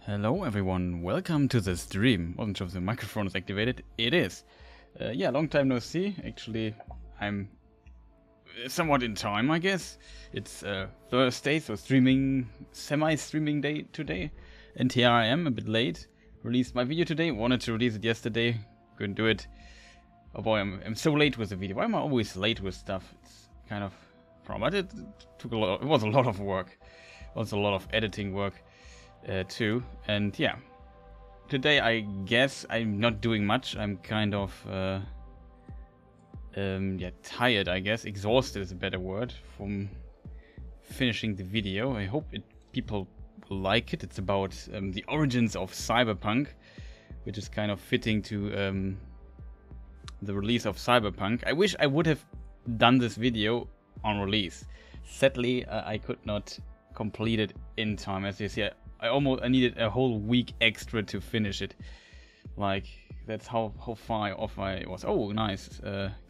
Hello everyone, welcome to the stream. Wasn't sure if the microphone is activated. It is. Yeah, long time no see. Actually, I'm somewhat in time, I guess. It's Thursday, so semi-streaming day today. And here I am, a bit late. Released my video today, wanted to release it yesterday. Couldn't do it. Oh boy, I'm so late with the video. Why am I always late with stuff? It's kind of but it took a lot. It was a lot of work. Also a lot of editing work. Too, and yeah, today I guess I'm not doing much. I'm kind of yeah, tired, I guess. Exhausted is a better word from finishing the video. I hope people will like it. It's about the origins of Cyberpunk, which is kind of fitting to the release of Cyberpunk. I wish I would have done this video on release. Sadly, I could not complete it in time. As you see, I needed a whole week extra to finish it. Like, that's how far off I was. Oh, nice.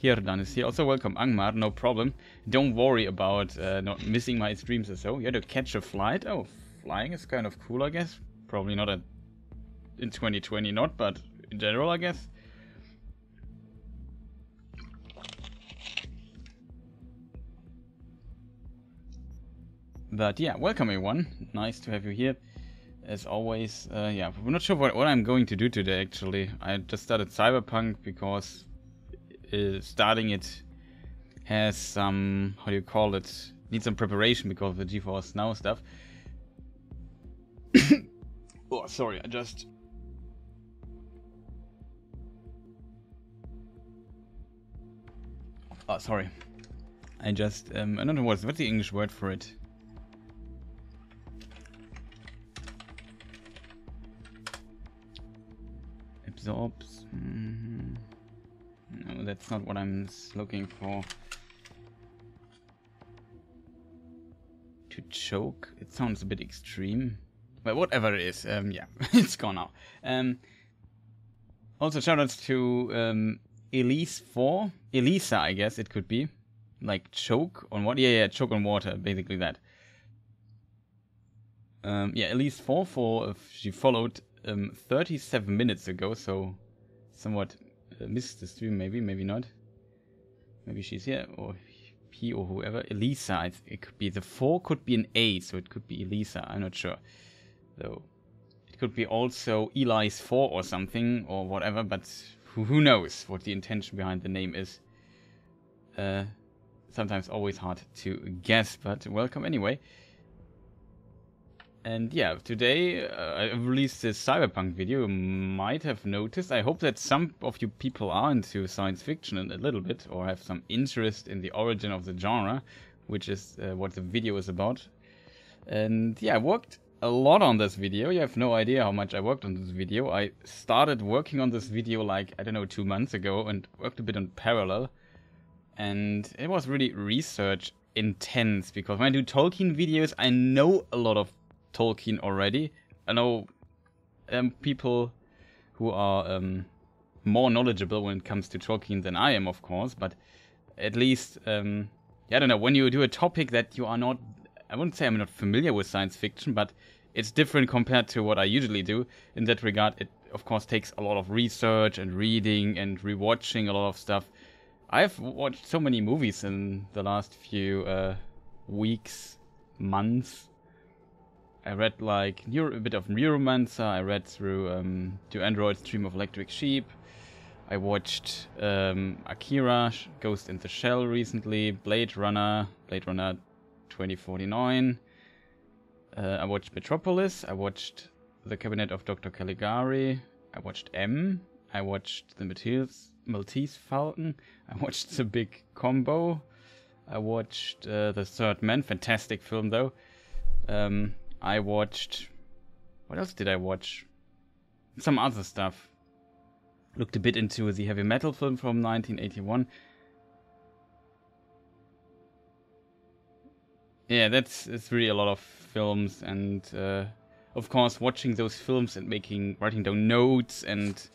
Hirdan is here. Also, welcome, Angmar. No problem. Don't worry about not missing my streams or so. You had to catch a flight. Oh, flying is kind of cool, I guess. Probably not in 2020, not, but in general, I guess. But yeah, welcome everyone. Nice to have you here. As always, yeah, we're not sure what I'm going to do today, actually. I just started Cyberpunk because starting it has some, how do you call it, needs some preparation because of the GeForce Now stuff. Oh, sorry, I just... Oh, sorry. I just, I don't know what's the English word for it. Absorbs. No, that's not what I'm looking for. To choke? It sounds a bit extreme. But whatever it is, yeah, it's gone now. Also, shoutouts to Elisa, I guess it could be. Like choke on what? Yeah, choke on water, basically that. Yeah, Elise4 for she followed 37 minutes ago, so somewhat missed the stream, maybe not. Maybe she's here, or he or whoever. Elisa, it could be, the 4 could be an A, so it could be Elisa, I'm not sure. Though, it could be also Eli's 4 or something, or whatever, but who knows what the intention behind the name is. Sometimes always hard to guess, but welcome anyway. And yeah, today I released this Cyberpunk video. You might have noticed. I hope that some of you people are into science fiction a little bit, or have some interest in the origin of the genre, which is what the video is about. And yeah, I worked a lot on this video. You have no idea how much I worked on this video. I started working on this video like, I don't know, 2 months ago, and worked a bit on parallel. And it was really research intense, because when I do Tolkien videos, I know a lot of Tolkien already. I know people who are more knowledgeable when it comes to Tolkien than I am, of course, but at least, yeah, I don't know, when you do a topic that you are not, I wouldn't say I'm not familiar with science fiction, but it's different compared to what I usually do. In that regard, it of course takes a lot of research and reading and rewatching a lot of stuff. I've watched so many movies in the last few weeks, months. I read like a bit of Neuromancer. I read through To Android's Dream of Electric Sheep. I watched Akira, Ghost in the Shell recently. Blade Runner 2049. I watched Metropolis. I watched The Cabinet of Dr. Caligari. I watched M. I watched The Maltese Falcon. I watched The Big Combo. I watched The Third Man. Fantastic film though. I watched... What else did I watch? Some other stuff. Looked a bit into the heavy metal film from 1981. Yeah, it's really a lot of films, and of course watching those films and writing down notes and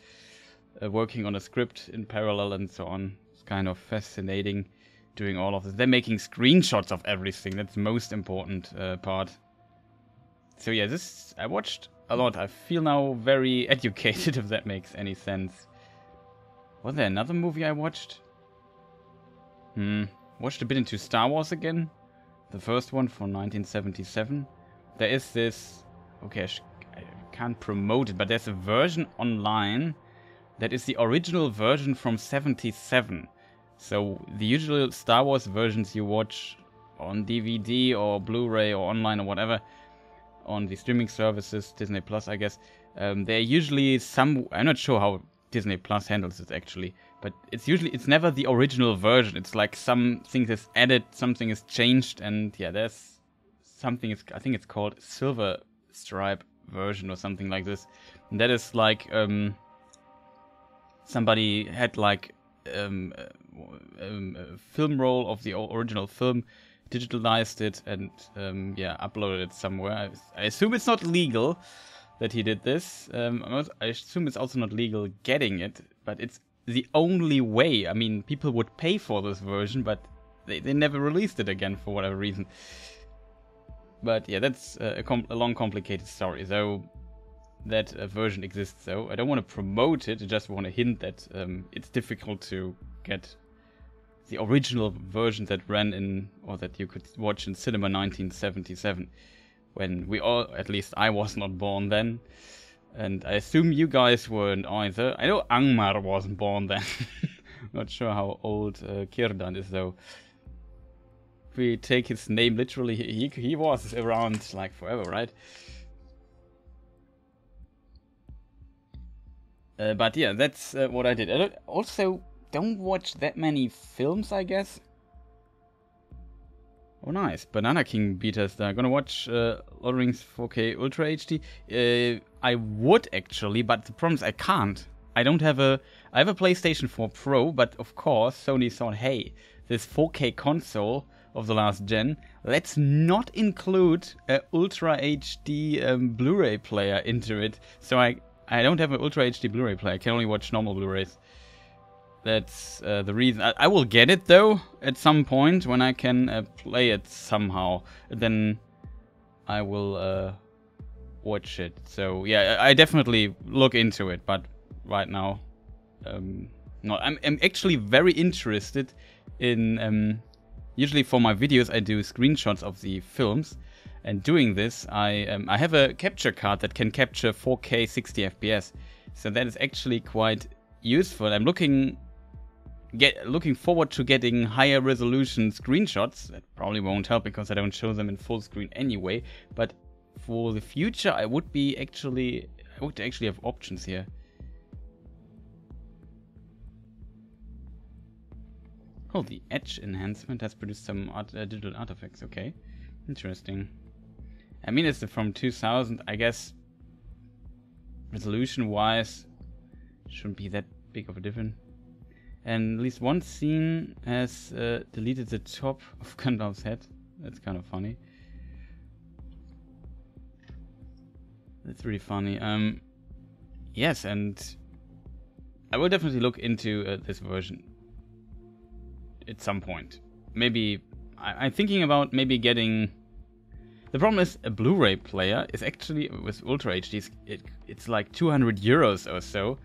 working on a script in parallel and so on. It's kind of fascinating doing all of this. They're making screenshots of everything. That's the most important part. So yeah, I watched a lot. I feel now very educated, if that makes any sense. Was there another movie I watched? Watched a bit into Star Wars again. The first one from 1977. There is this... Okay, I can't promote it, but there's a version online that is the original version from 77. So the usual Star Wars versions you watch on DVD or Blu-ray or online or whatever, on the streaming services, Disney Plus, I guess, they're usually some... I'm not sure how Disney Plus handles it actually, but it's never the original version. It's like something is added, something is changed, and yeah, there's something, I think it's called Silver Stripe version or something like this. And that is like, somebody had like a film roll of the original film, digitalized it, and yeah, uploaded it somewhere. I assume it's not legal that he did this. I assume it's also not legal getting it, but it's the only way. I mean, people would pay for this version, but they never released it again for whatever reason. But yeah, that's a long, complicated story. So that version exists. So I don't want to promote it. I just want to hint that it's difficult to get the original version that ran in, or that you could watch in cinema 1977. When we all, at least I was not born then. And I assume you guys weren't either. I know Angmar wasn't born then. Not sure how old Kirdan is though. If we take his name literally, he was around like forever, right? But yeah, that's what I did. I also don't watch that many films, I guess. Oh nice, Banana King beaters. I'm gonna watch Lord of the Rings 4K Ultra HD. I would actually, but the problem is I can't. I have a PlayStation 4 Pro, but of course Sony thought, hey, this 4K console of the last gen, let's not include a Ultra HD Blu-ray player into it. So I don't have an Ultra HD Blu-ray player. I can only watch normal Blu-rays. That's the reason. I will get it though at some point when I can play it somehow. Then I will watch it. So yeah, I definitely look into it. But right now, no. I'm actually very interested in. Usually for my videos, I do screenshots of the films, and doing this, I have a capture card that can capture 4K 60 FPS. So that is actually quite useful. I'm looking forward to getting higher resolution screenshots. That probably won't help because I don't show them in full screen anyway. But for the future, I would actually have options here. Oh, the edge enhancement has produced some digital artifacts. Okay, interesting. I mean, it's from 2000. I guess resolution-wise, shouldn't be that big of a difference. And at least one scene has deleted the top of Gandalf's head. That's kind of funny. That's really funny. Yes, and I will definitely look into this version at some point. Maybe I'm thinking about maybe getting. The problem is a Blu-ray player is actually with Ultra HD. It's like 200 euros or so,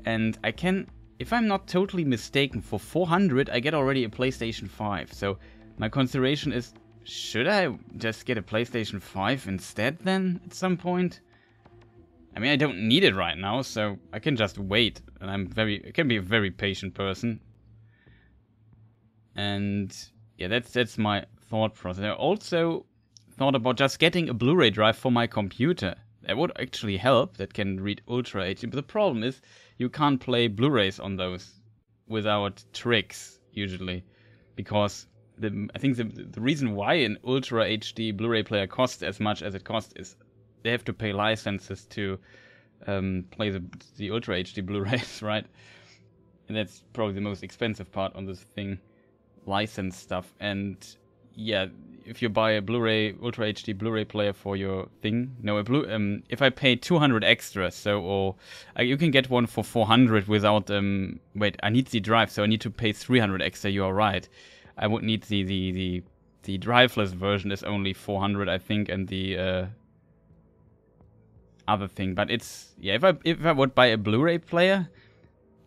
and I can. If I'm not totally mistaken, for 400 I get already a PlayStation 5. So my consideration is, should I just get a PlayStation 5 instead then at some point? I mean, I don't need it right now, so I can just wait. And I can be a very patient person. And yeah, that's my thought process. I also thought about just getting a Blu-ray drive for my computer. That would actually help. That can read Ultra HD. But the problem is, you can't play Blu-rays on those without tricks, usually. Because I think the reason why an Ultra HD Blu-ray player costs as much as it costs is they have to pay licenses to play the Ultra HD Blu-rays, right? And that's probably the most expensive part on this thing. License stuff. And yeah, if you buy a Blu-ray Ultra HD Blu-ray player for your thing, if I pay 200 extra, you can get one for 400 without wait, I need the drive, so I need to pay 300 extra. You are right. I would need the driveless version is only 400, I think, and the other thing. But it's, yeah, if I would buy a Blu-ray player,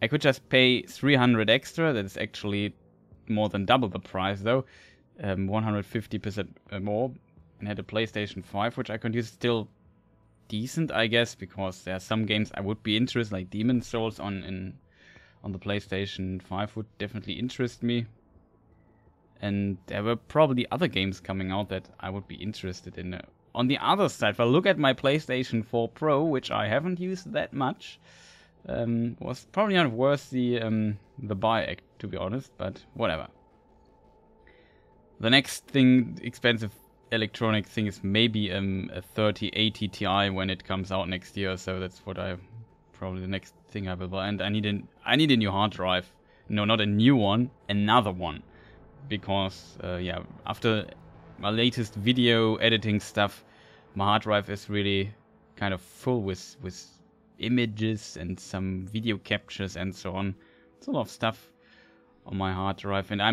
I could just pay 300 extra. That's actually more than double the price though, 150% more, and had a PlayStation 5, which I could use. Still decent, I guess, because there are some games I would be interested, like Demon's Souls on the PlayStation 5 would definitely interest me. And there were probably other games coming out that I would be interested in. On the other side, if I look at my PlayStation 4 Pro, which I haven't used that much, was probably not worth the buy, to be honest, but whatever. The next thing, expensive electronic thing, is maybe a 3080 Ti when it comes out next year. So that's what probably the next thing I will buy. And I need a new hard drive. No, not a new one, another one, because yeah, after my latest video editing stuff, my hard drive is really kind of full with images and some video captures and so on. It's a lot of stuff on my hard drive, and I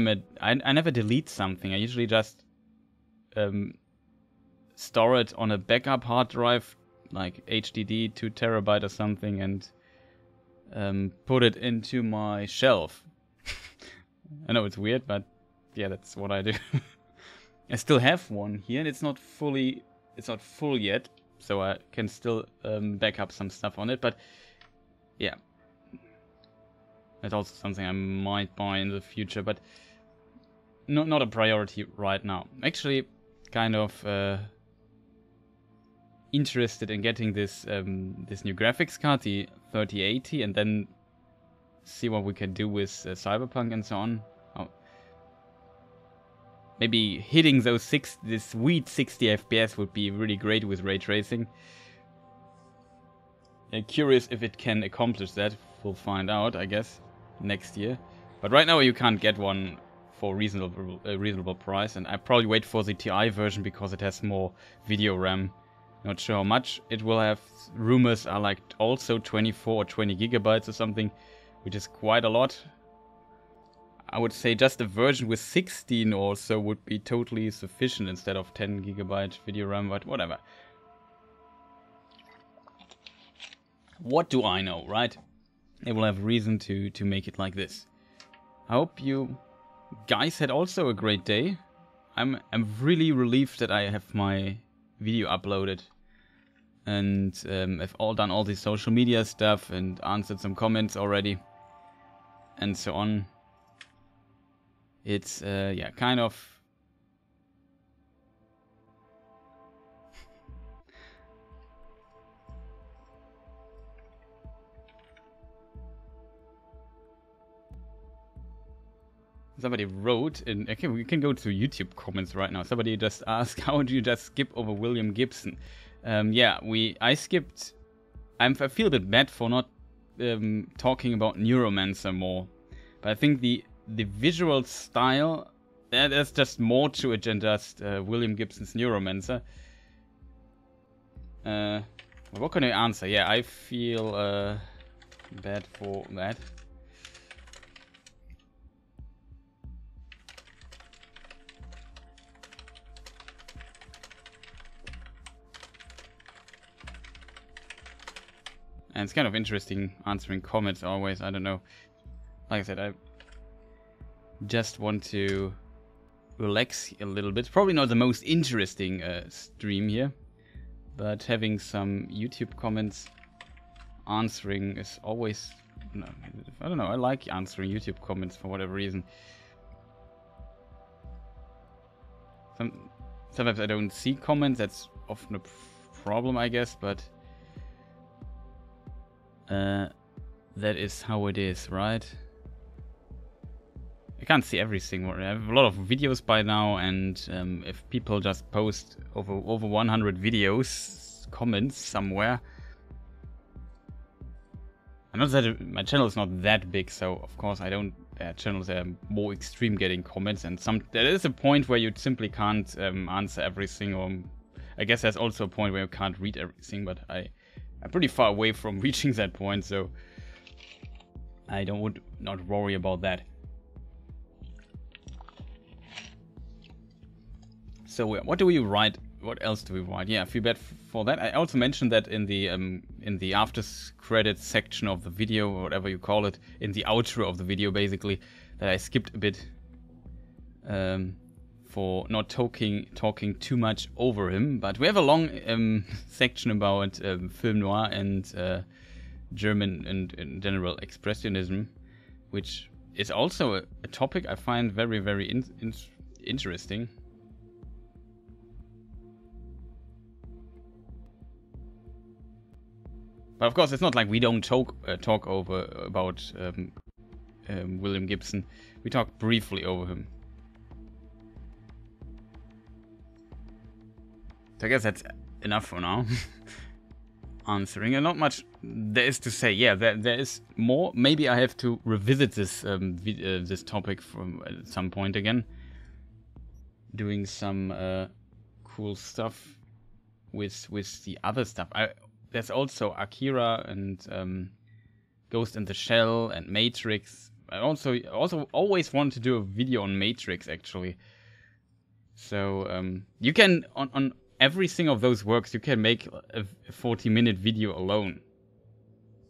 never delete something. I usually just store it on a backup hard drive, like HDD 2 terabyte or something, and put it into my shelf. I know it's weird, but yeah, that's what I do. I still have one here, and it's not full yet, so I can still back up some stuff on it, but yeah. That's also something I might buy in the future, but not a priority right now. Actually, kind of interested in getting this new graphics card, the 3080, and then see what we can do with Cyberpunk and so on. Maybe hitting this sweet 60 FPS would be really great with ray tracing. Curious if it can accomplish that. We'll find out, I guess, next year. But right now you can't get one for a reasonable price, and I probably wait for the TI version because it has more video RAM. Not sure how much it will have. Rumors are like also 24 or 20 gigabytes or something, which is quite a lot. I would say just a version with 16 or so would be totally sufficient instead of 10 gigabyte video RAM, but whatever. What do I know, right? They will have reason to make it like this. I hope you guys had also a great day. I'm really relieved that I have my video uploaded, and I've done all the social media stuff and answered some comments already, and so on. It's yeah, kind of somebody wrote in. Okay, we can go to YouTube comments right now. Somebody just asked, how do you just skip over William Gibson? Yeah, I skipped. I feel a bit bad for not talking about Neuromancer more, but I think the visual style, there's just more to it than just William Gibson's Neuromancer. What can I answer? Yeah, I feel bad for that. And it's kind of interesting answering comments always. I don't know. Like I said, I just want to relax a little bit. Probably not the most interesting stream here, but having some YouTube comments answering is always, I don't know, I like answering YouTube comments for whatever reason. Sometimes I don't see comments, that's often a problem, I guess, but that is how it is, right? I can't see everything. I have a lot of videos by now, and if people just post over 100 videos, comments somewhere. I know that my channel is not that big, so of course I don't. Channels that are more extreme getting comments, and there is a point where you simply can't answer everything, or I guess there's also a point where you can't read everything. But I'm pretty far away from reaching that point, so I would not worry about that. So what do you write what else do we write? Yeah, I feel bad for that. I also mentioned that in the after credits section of the video, or whatever you call it, in the outro of the video, basically, that I skipped a bit for not talking too much over him. But we have a long section about film noir and German and in general expressionism, which is also a topic I find very, very interesting. But of course, it's not like we don't talk about William Gibson. We talk briefly over him. So I guess that's enough for now. Answering, and not much there is to say. Yeah, there is more. Maybe I have to revisit this this topic from at some point again. Doing some cool stuff with the other stuff. There's also Akira and Ghost in the Shell and Matrix. I also always wanted to do a video on Matrix, actually. So you can on every single of those works you can make a 40-minute video alone.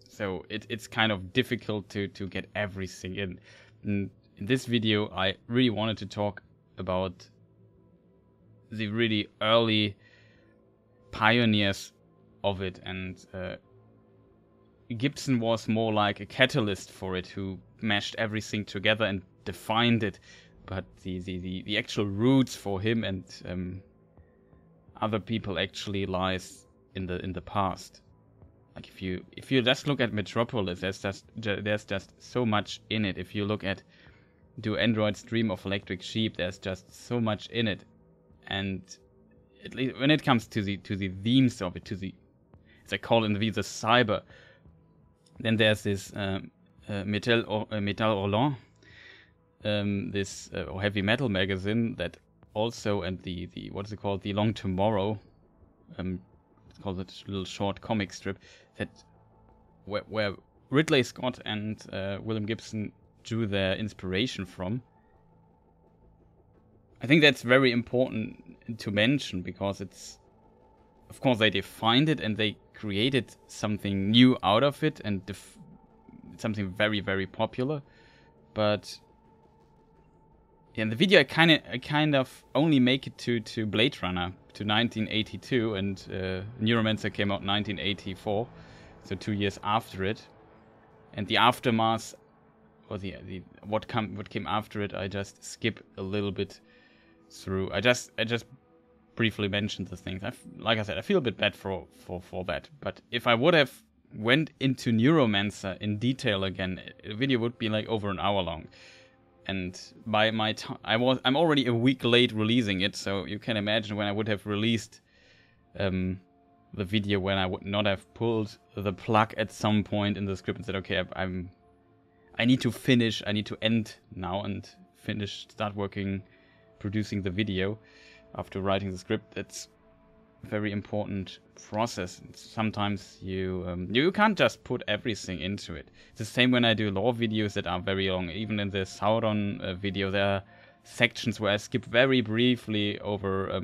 So it's kind of difficult to get everything in. In this video I really wanted to talk about the really early pioneers of it, and Gibson was more like a catalyst for it, who mashed everything together and defined it. But the actual roots for him and other people actually lies in the past. Like if you just look at Metropolis, there's just so much in it. If you look at Do Androids Dream of Electric Sheep, there's just so much in it. And at least when it comes to the themes of it, as I call it in the video, the cyber, then there's this Metal Hurlant, this heavy metal magazine that also, and the what's it called, the Long Tomorrow, it's called a little short comic strip that where Ridley Scott and William Gibson drew their inspiration from. I think that's very important to mention, because it's, of course, they defined it and they created something new out of it, and something very, very popular. But in the video, I kind of only make it to Blade Runner, to 1982, and Neuromancer came out 1984, so 2 years after it. And the aftermath, or what came after it, I just skip a little bit through. I just briefly mentioned the things. Like I said, I feel a bit bad for that. But if I would have went into Neuromancer in detail again, the video would be like over an hour long. And by my time, I'm already a week late releasing it, so you can imagine when I would have released the video, when I would not have pulled the plug at some point in the script and said, okay, I need to finish, I need to end now and start working, producing the video after writing the script. That's a very important process. Sometimes you can't just put everything into it. It's the same when I do lore videos that are very long. Even in the Sauron video, there are sections where I skip very briefly over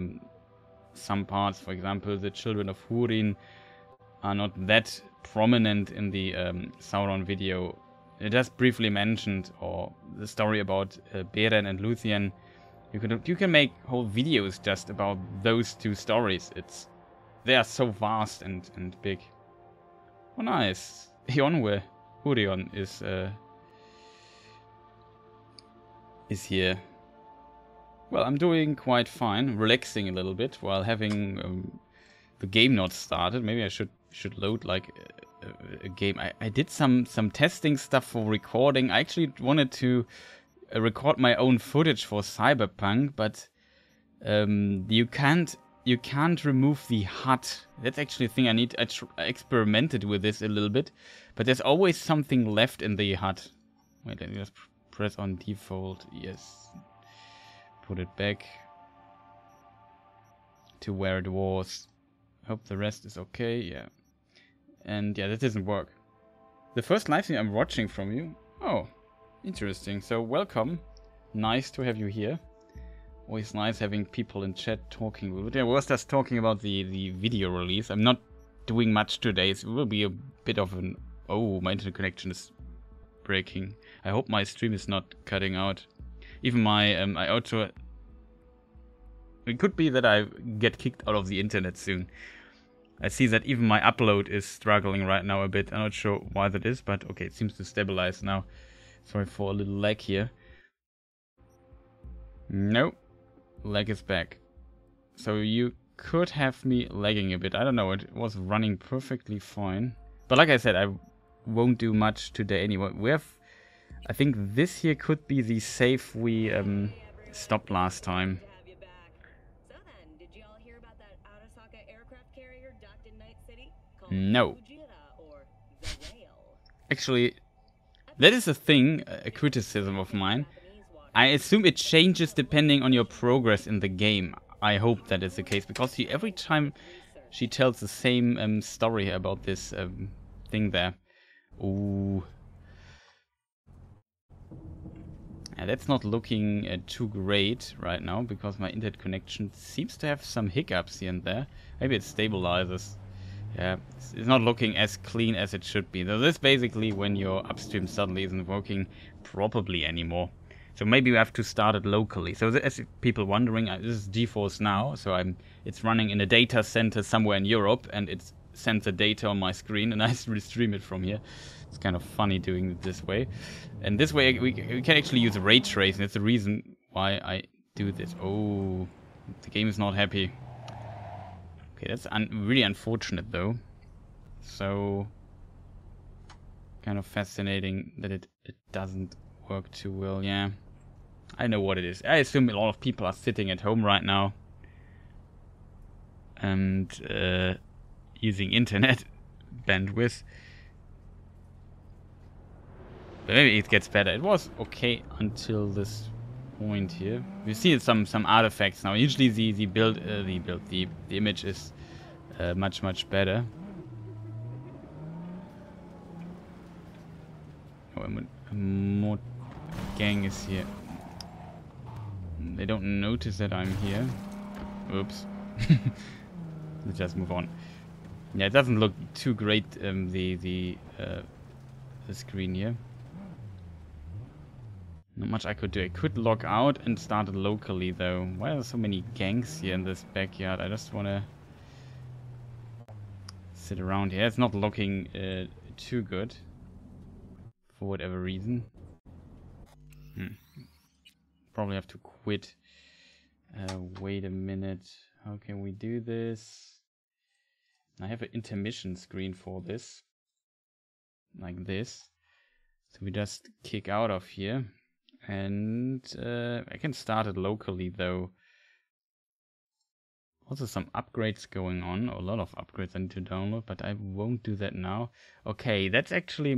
some parts. For example, the children of Húrin are not that prominent in the Sauron video. It just briefly mentioned, or the story about Beren and Luthien. You can make whole videos just about those two stories. They are so vast and big. Oh, nice. Hionwe Hurion is here. Well, I'm doing quite fine, relaxing a little bit while having the game not started. Maybe I should load like a game. I did some testing stuff for recording. I actually wanted to record my own footage for Cyberpunk, but you can't remove the HUD. That's actually a thing I need. I experimented with this a little bit, but there's always something left in the HUD. Wait, let me just press on default. Yes. Put it back to where it was. Hope the rest is okay. Yeah. And yeah, that doesn't work. The first live stream I'm watching from you. Oh, interesting. So welcome. Nice to have you here. Always nice having people in chat talking. I was just talking about the video release. I'm not doing much today. It will be a bit of an... Oh, my internet connection is breaking. I hope my stream is not cutting out. Even my... I also... It could be that I get kicked out of the internet soon. I see that even my upload is struggling right now a bit. I'm not sure why that is, but okay, it seems to stabilize now. Sorry for a little lag here. No. Lag is back. So you could have me lagging a bit. I don't know, it was running perfectly fine. But like I said, I won't do much today anyway. We have... I think this here could be the save we stopped last time. No. Actually, that is a thing, a criticism of mine. I assume it changes depending on your progress in the game. I hope that is the case, because every time she tells the same story about this thing there. Ooh. Yeah, that's not looking too great right now, because my internet connection seems to have some hiccups here and there. Maybe it stabilizes. Yeah, it's not looking as clean as it should be. So this is basically when your upstream suddenly isn't working properly anymore. So maybe you have to start it locally. So as people wondering, this is GeForce Now. So it's running in a data center somewhere in Europe, and it sends the data on my screen, and I stream it from here. It's kind of funny doing it this way. And this way we can actually use ray tracing. That's the reason why I do this. Oh, the game is not happy. Okay, that's really unfortunate though. So kind of fascinating that it doesn't work too well. Yeah, I know what it is. I assume a lot of people are sitting at home right now and using internet bandwidth. But maybe it gets better. It was okay until this point here. We see some artifacts now. Usually the image is much better. Oh, more gang is here. They don't notice that I'm here. Oops. Let's just move on. Yeah, it doesn't look too great. The screen here. Not much I could do. I could log out and start it locally though. Why are there so many gangs here in this backyard? I just wanna sit around here. It's not looking too good for whatever reason. Probably have to quit. Wait a minute. How can we do this? I have an intermission screen for this. Like this. So we just kick out of here. And I can start it locally though. Also some upgrades going on. A lot of upgrades I need to download, but I won't do that now. Okay, that's actually...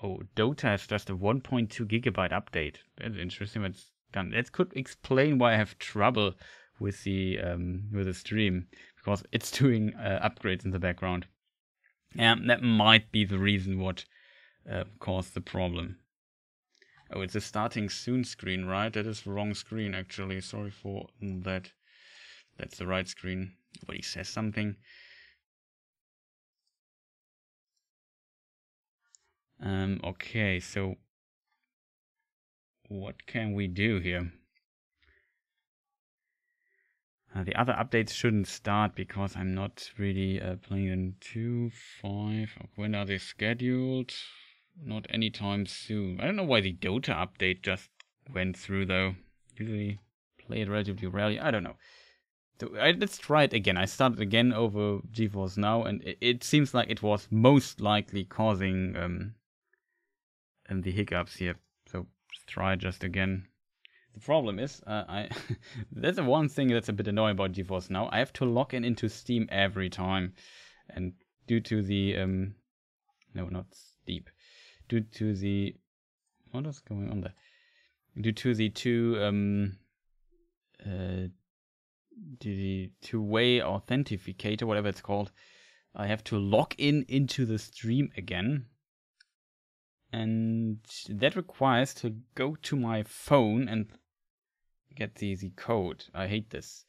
Oh, Dota has just a 1.2 gigabyte update. That's interesting. What's done. That could explain why I have trouble with the stream, because it's doing upgrades in the background. And that might be the reason what caused the problem. Oh, it's a starting soon screen, right? That is the wrong screen, actually. Sorry for that. That's the right screen. Nobody says something. Okay, so what can we do here? The other updates shouldn't start because I'm not really playing in 2.5. When are they scheduled? Not anytime soon. I don't know why the Dota update just went through though. Usually play it relatively rarely. I don't know. So let's try it again. I started again over GeForce Now, and it seems like it was most likely causing the hiccups here. So let's try it just again. The problem is, that's the one thing that's a bit annoying about GeForce Now. I have to log in into Steam every time, and due to the no, not Steep. Due to the... What is going on there? Due to the two-way authenticator, whatever it's called, I have to log in into the stream again. And that requires to go to my phone and get the code. I hate this.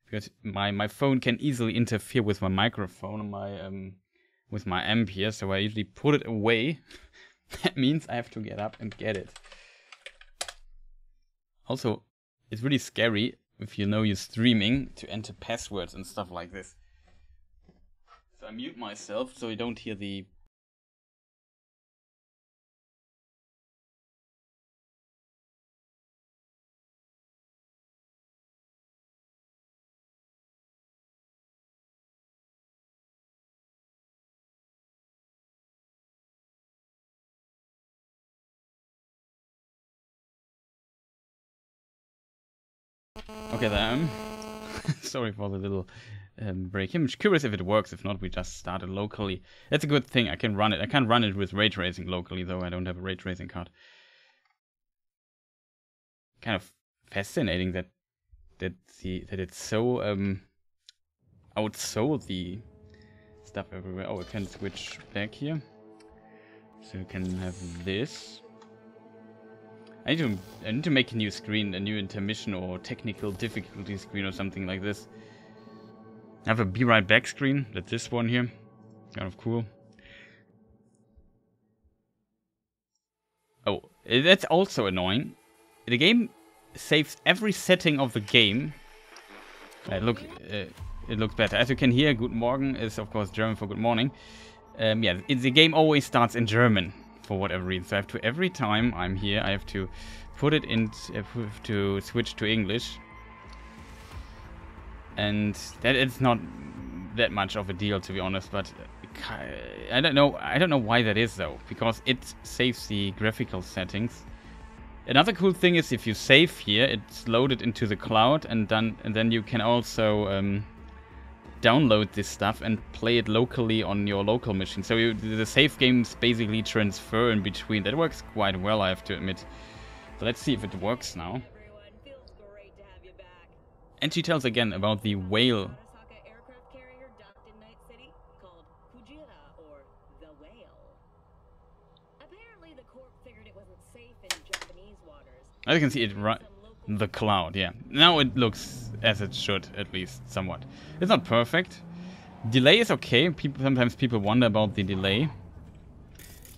Because my phone can easily interfere with my microphone and my with my amp here, so I usually put it away. That means I have to get up and get it. Also, it's really scary if you know you're streaming to enter passwords and stuff like this. So I mute myself so you don't hear the... Okay, then. Sorry for the little break. I'm curious if it works. If not, we just start it locally. That's a good thing. I can run it. I can't run it with ray tracing locally, though. I don't have a ray tracing card. Kind of fascinating that it's so outsold the stuff everywhere. Oh, I can switch back here, so you can have this. I need to make a new screen, a new intermission or technical difficulty screen or something like this. I have a be right back screen. That's this one here. Kind of cool. Oh, that's also annoying. The game saves every setting of the game. It looks better. As you can hear, Guten Morgen is of course German for good morning. Yeah, the game always starts in German for whatever reason. So I have to, every time I'm here, I have to put it in, to switch to English. And that it's not that much of a deal, to be honest, but I don't know why that is though, because it saves the graphical settings. Another cool thing is if you save here, it's loaded into the cloud, and then you can also download this stuff and play it locally on your local machine. So the save games basically transfer in between. That works quite well, I have to admit. So let's see if it works now. And she tells again about the whale. As you can see, it the cloud, yeah. Now it looks as it should, at least somewhat. It's not perfect. Delay is okay. Sometimes people wonder about the delay.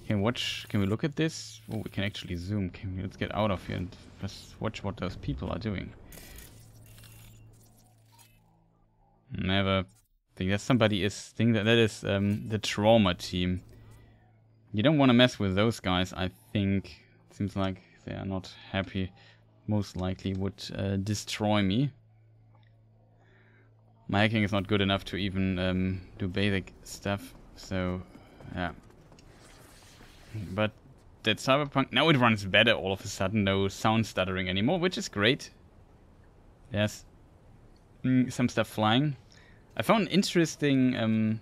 Can we look at this? Oh, we can actually zoom. Let's get out of here and just watch what those people are doing. Never think that somebody is thinking that is the trauma team. You don't want to mess with those guys, I think. Seems like they are not happy. Most likely would destroy me. My hacking is not good enough to even do basic stuff, so yeah. But that Cyberpunk, now it runs better all of a sudden, no sound stuttering anymore, which is great. Yes, some stuff flying. I found interesting.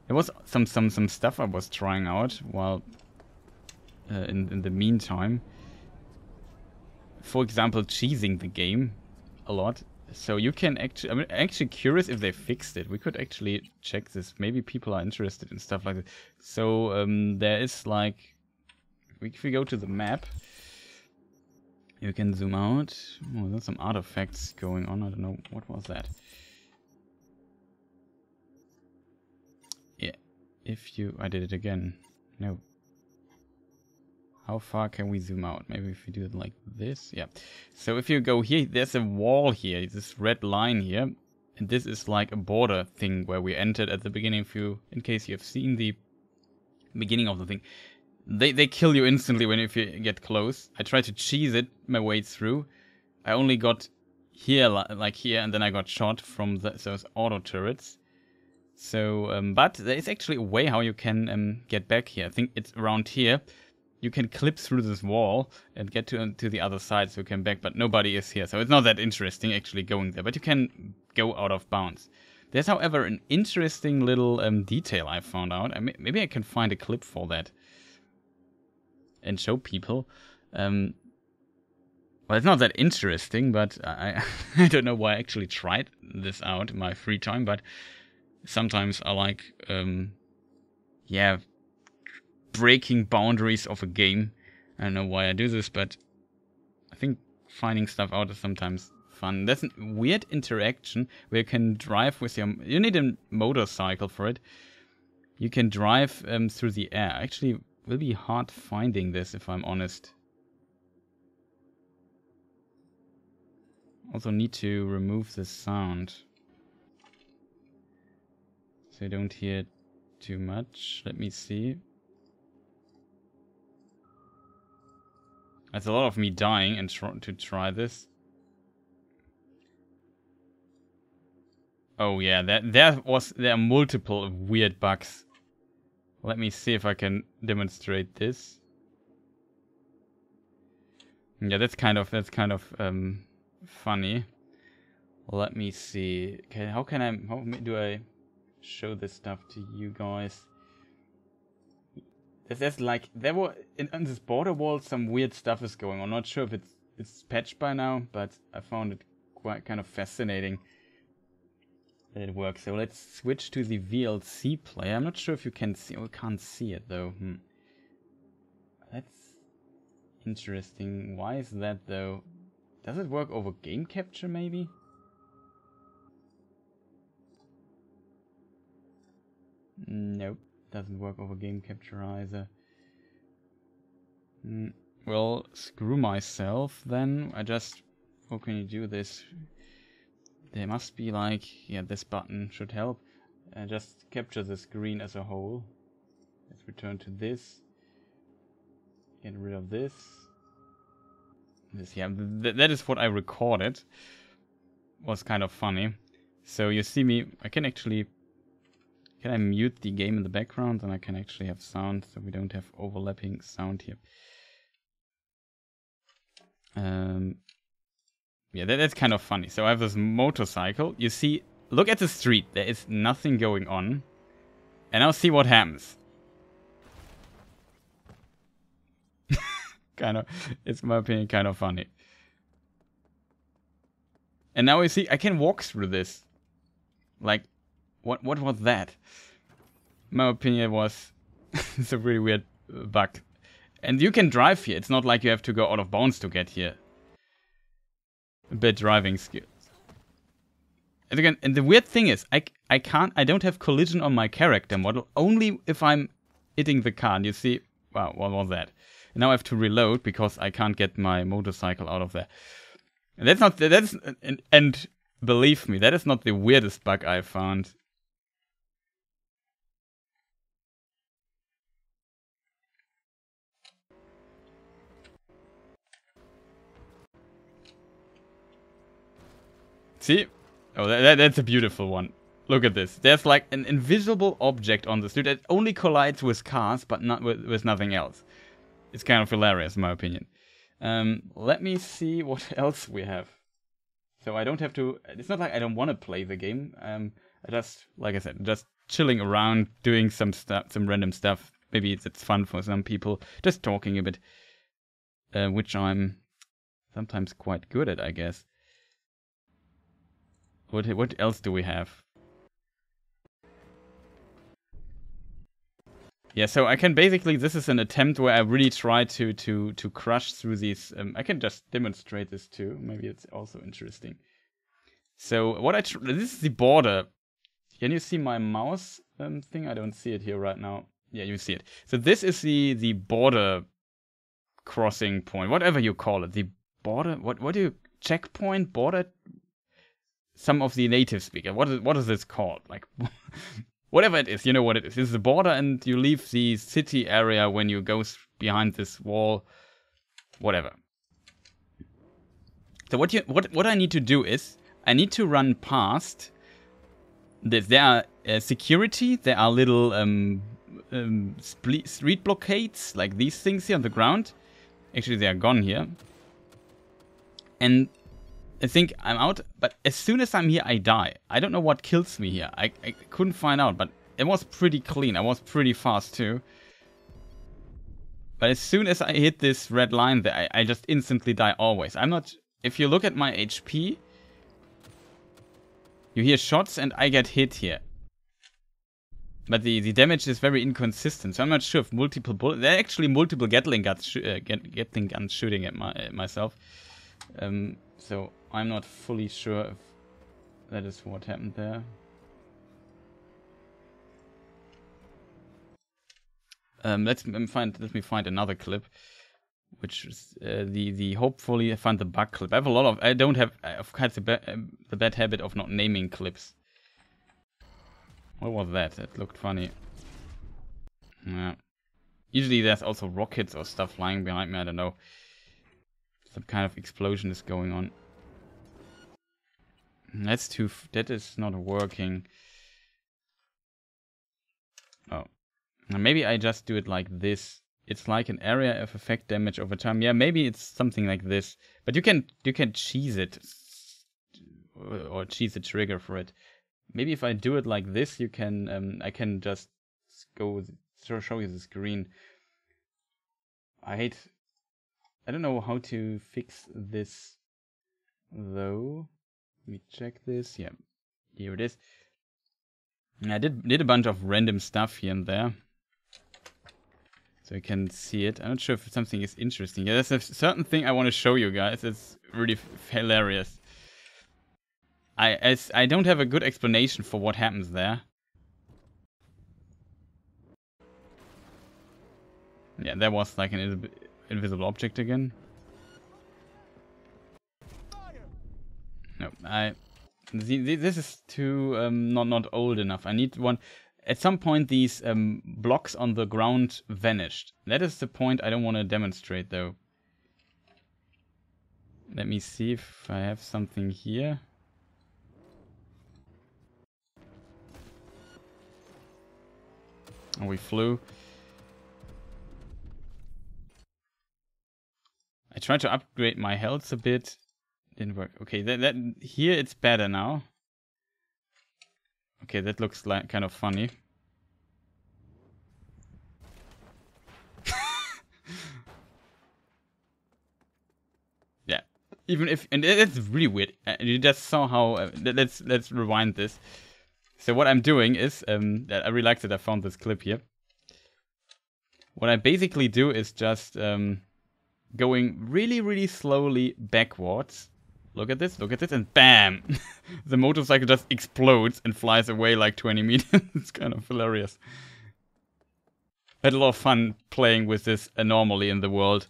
There was some stuff I was trying out while in the meantime. For example, cheesing the game a lot. So you can actually, I'm actually curious if they fixed it. We could actually check this. Maybe people are interested in stuff like this. So there is like, if we go to the map, you can zoom out. Oh, there's some artifacts going on. I don't know, what was that? Yeah, I did it again. No. How far can we zoom out? Maybe if we do it like this. Yeah. So if you go here, there's a wall here, this red line here. And this is like a border thing where we entered at the beginning. In case you have seen the beginning of the thing. They kill you instantly if you get close. I tried to cheese it my way through. I only got here, like here, and then I got shot from those auto turrets. So, but there is actually a way how you can get back here. I think it's around here. You can clip through this wall and get to the other side, so you can back, but nobody is here. So it's not that interesting actually going there, but you can go out of bounds. There's, however, an interesting little detail I found out. Maybe I can find a clip for that and show people. Well, it's not that interesting, but I don't know why I actually tried this out in my free time, but sometimes I like, yeah, breaking boundaries of a game. I don't know why I do this, but I think finding stuff out is sometimes fun. There's a weird interaction where you can drive with your... You need a motorcycle for it. You can drive through the air. Actually, it will be hard finding this, if I'm honest. Also need to remove the sound, so you don't hear too much. Let me see. That's a lot of me dying and to try this. Oh yeah, there are multiple weird bugs. Let me see if I can demonstrate this. Yeah, that's kind of funny. Let me see. Okay, how do I show this stuff to you guys? There's like on this border wall some weird stuff is going on. Not sure if it's patched by now, but I found it quite kind of fascinating that it works. So let's switch to the VLC player. I'm not sure if you can see. Oh, we can't see it though. That's interesting. Why is that though? Does it work over game capture maybe? Nope, doesn't work over game capture either. Well, screw myself then. How can you do this? There must be like, yeah, this button should help. Just capture the screen as a whole. Let's return to this. Get rid of this. Yeah, that is what I recorded. Was kind of funny. So you see me, can I mute the game in the background, and I can actually have sound, so we don't have overlapping sound here. Yeah, that's kind of funny. So I have this motorcycle. You see, look at the street. There is nothing going on. And now see what happens. It's in my opinion kind of funny. And now you see, I can walk through this. Like, what was that? In my opinion, it was it's a really weird bug. And you can drive here. It's not like you have to go out of bounds to get here. A bit driving skills. And again, and the weird thing is, I don't have collision on my character model, only if I'm hitting the car. And you see, wow, what was that? And now I have to reload because I can't get my motorcycle out of there. And and believe me, that is not the weirdest bug I found. See? Oh, that's a beautiful one. Look at this. There's like an invisible object on the street that only collides with cars, but not with nothing else. It's kind of hilarious, in my opinion. Let me see what else we have. So I don't have to... It's not like I don't want to play the game. I just, like I said, just chilling around, doing some stuff, some random stuff. Maybe it's fun for some people. Just talking a bit. Which I'm sometimes quite good at, I guess. What else do we have? Yeah, so I can basically, this is an attempt where I really try to crush through these. I can just demonstrate this too. Maybe it's also interesting. So this is the border. Can you see my mouse thing? I don't see it here right now. Yeah, you see it. So this is the border crossing point, whatever you call it. The border, what do you, checkpoint, border? Some of the native speakers. What is this called? Like, whatever it is, you know what it is. This is the border, and you leave the city area when you go behind this wall. Whatever. So what I need to do is I need to run past this. There are security. There are little street blockades, like these things here on the ground. Actually, they are gone here. And I think I'm out, but as soon as I'm here, I die. I don't know what kills me here. I couldn't find out, but it was pretty clean. I was pretty fast too. But as soon as I hit this red line there, I just instantly die always. I'm not... If you look at my HP, you hear shots and I get hit here. But the damage is very inconsistent, so I'm not sure if multiple bullets... There are actually multiple Gatling guns shooting at myself. So I'm not fully sure if that is what happened there. Let me find another clip, which is the hopefully I find the bug clip. I have a lot of I've had the bad habit of not naming clips. What was that? That looked funny. Yeah. Usually there's also rockets or stuff flying behind me. I don't know. Some kind of explosion is going on. That is not working. Oh. Now maybe I just do it like this. It's like an area of effect damage over time. Yeah, maybe it's something like this. But you can cheese it. Or cheese the trigger for it. Maybe if I do it like this, you can I can just show you the screen. I don't know how to fix this though. Let me check this. Yeah, here it is. I did a bunch of random stuff here and there, so you can see it. I'm not sure if something is interesting. Yeah, there's a certain thing I want to show you guys. It's really hilarious. I don't have a good explanation for what happens there. Yeah, there was like an invisible object again. No, this is too not old enough. I need one. At some point, these blocks on the ground vanished. That is the point I don't want to demonstrate, though. Let me see if I have something here. Oh, we flew. I tried to upgrade my health a bit. Didn't work. Okay, that here it's better now. Okay, that looks like kind of funny. Yeah, even if, and that's really weird. You just saw how. Let's rewind this. So what I'm doing is, I really like that I found this clip here. What I basically do is just going really slowly backwards. Look at this, and BAM! The motorcycle just explodes and flies away like 20 meters. It's kind of hilarious. I had a lot of fun playing with this anomaly in the world.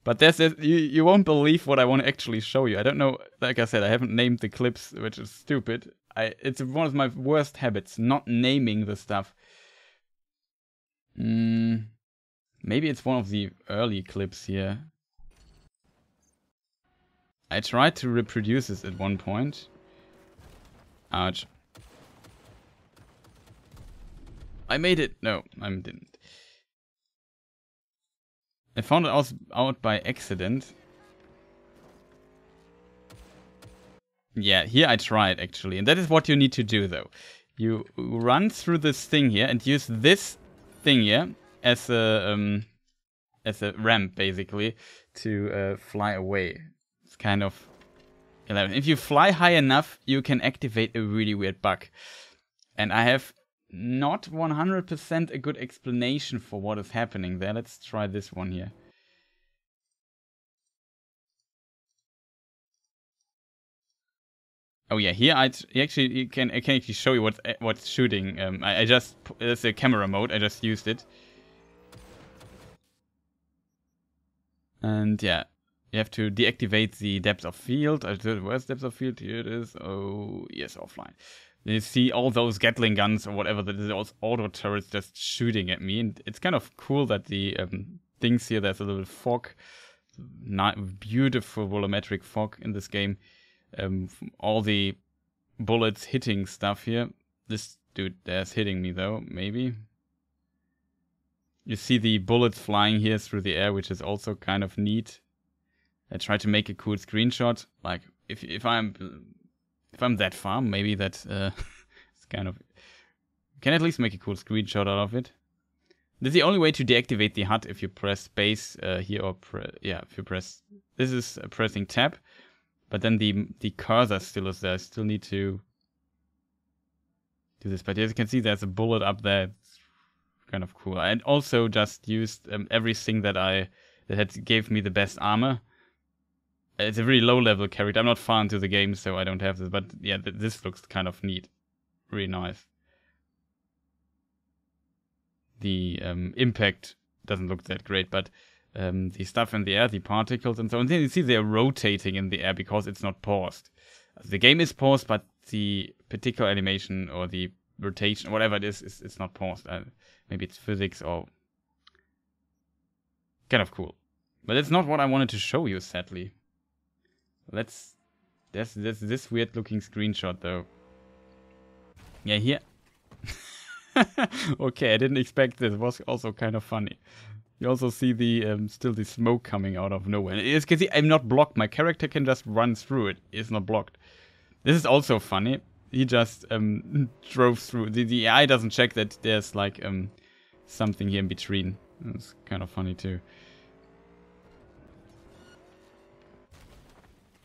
But you won't believe what I want to actually show you. I don't know, like I said, I haven't named the clips, which is stupid. It's one of my worst habits, not naming the stuff. Maybe it's one of the early clips here. I tried to reproduce this at one point. Ouch. I made it. No, I didn't. I found it out by accident. Yeah, here I tried actually. And that is what you need to do though. You run through this thing here and use this thing here as a ramp basically to fly away. It's kind of 11. If you fly high enough, you can activate a really weird bug. And I have not 100% a good explanation for what is happening there. Let's try this one here. Oh yeah, here I can actually show you what's shooting. I just there's a camera mode. I just used it. And yeah, you have to deactivate the depth of field. Where's depth of field? Here it is. Oh yes, offline. You see all those Gatling guns or whatever, those auto turrets just shooting at me. And it's kind of cool that the things here, there's a little fog. Beautiful volumetric fog in this game. All the bullets hitting stuff here. This dude there's hitting me though, maybe. You see the bullets flying here through the air, which is also kind of neat. I try to make a cool screenshot. Like if I'm that far, maybe that it's kind of can at least make a cool screenshot out of it. This is the only way to deactivate the HUD if you press space here or if you press. This is pressing tab, but then the cursor still is there. I still need to do this, but as you can see, there's a bullet up there. It's kind of cool. I also just used everything that gave me the best armor. It's a really low-level character. I'm not far into the game, so I don't have this. But yeah, this looks kind of neat. Really nice. The impact doesn't look that great, but the stuff in the air, the particles and so on, you see they're rotating in the air because it's not paused. The game is paused, but the particular animation or the rotation, whatever it is, it's not paused. Maybe it's physics or... Kind of cool. But it's not what I wanted to show you, sadly. There's this weird looking screenshot though. Yeah, here. Okay, I didn't expect this. It was also kind of funny. You also see the still the smoke coming out of nowhere. As you can see, I'm not blocked. My character can just run through it. It's not blocked. This is also funny. He just drove through. The AI doesn't check that there's like something here in between. It's kind of funny too.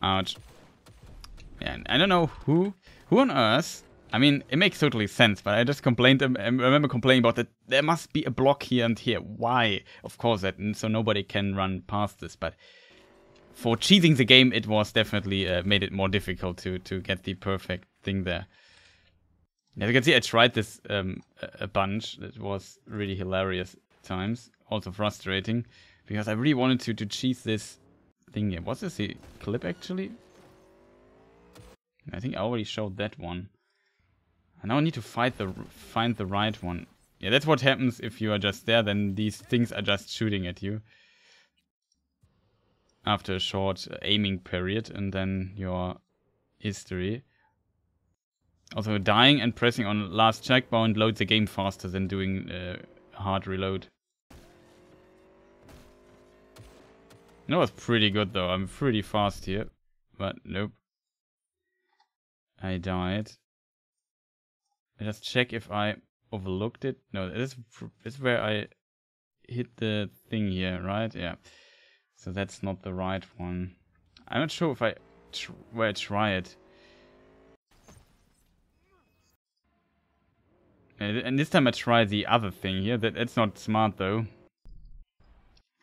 Ouch. Yeah, and I don't know who on earth. I mean, it makes totally sense, but I just complained. I remember complaining about that. There must be a block here and here. Why? Of course, that so nobody can run past this. But for cheating the game, it was definitely made it more difficult to get the perfect thing there. As you can see, I tried this a bunch. It was really hilarious at times. Also frustrating because I really wanted to cheese this thing here. Was this a clip actually? I think I already showed that one. I now need to find the right one. Yeah, that's what happens if you are just there. Then these things are just shooting at you after a short aiming period, and then your history. Also, dying and pressing on last checkpoint loads the game faster than doing hard reload. That was pretty good though. I'm pretty fast here, but nope. I died. I just check if I overlooked it. No, this is where I hit the thing here, right? Yeah. So that's not the right one. I'm not sure if where I try it. And this time I try the other thing here. That's not smart though.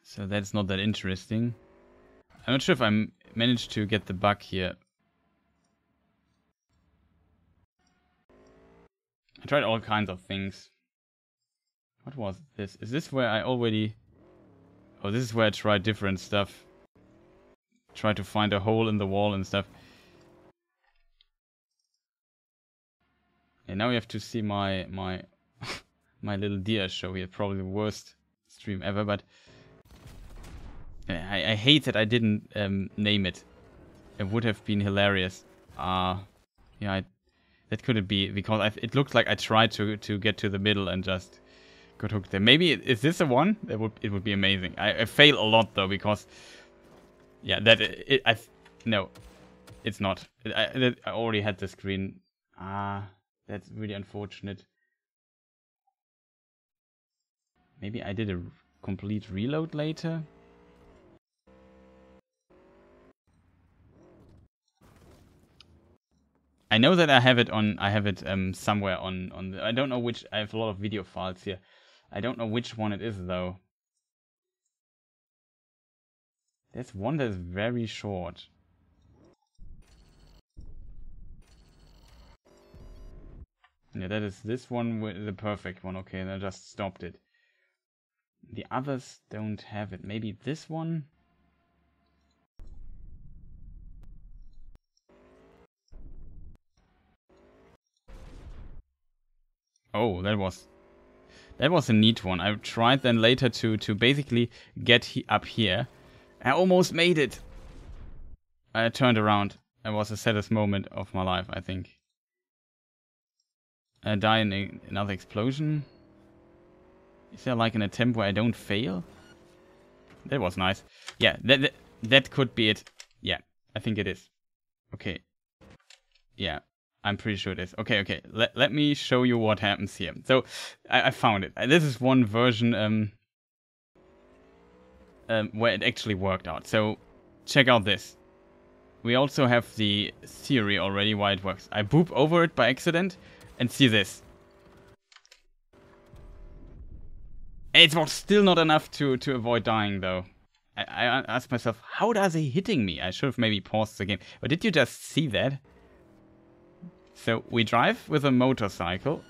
So that's not that interesting. I'm not sure if I managed to get the bug here. I tried all kinds of things. What was this? Is this where I already... Oh, this is where I tried different stuff. Try to find a hole in the wall and stuff. And now you have to see my my little deer show here. Probably the worst stream ever, but... I hate that I didn't name it. It would have been hilarious. Yeah, that couldn't be, because it looks like I tried to get to the middle and just got hooked there. Maybe is this the one? It would be amazing. I fail a lot though, because yeah, no, it's not. I already had the screen. That's really unfortunate. Maybe I did a complete reload later. I know that I have it somewhere on the, I don't know which. I have a lot of video files here. I don't know which one it is though. There's one that is very short. Yeah, that is this one, with the perfect one. Okay, and I just stopped it. The others don't have it. Maybe this one? Oh, that was a neat one. I tried then later to basically get up here. I almost made it. I turned around. It was the saddest moment of my life, I think. I die in another explosion. Is there like an attempt where I don't fail? That was nice. Yeah, that could be it. Yeah, I think it is. Okay. Yeah. I'm pretty sure it is. Okay. Let me show you what happens here. So, I found it. This is one version where it actually worked out. So, check out this. We also have the theory already why it works. I boop over it by accident and see this. It was still not enough to avoid dying though. I asked myself, how does he hitting me? I should have maybe paused the game. But did you just see that? So we drive with a motorcycle.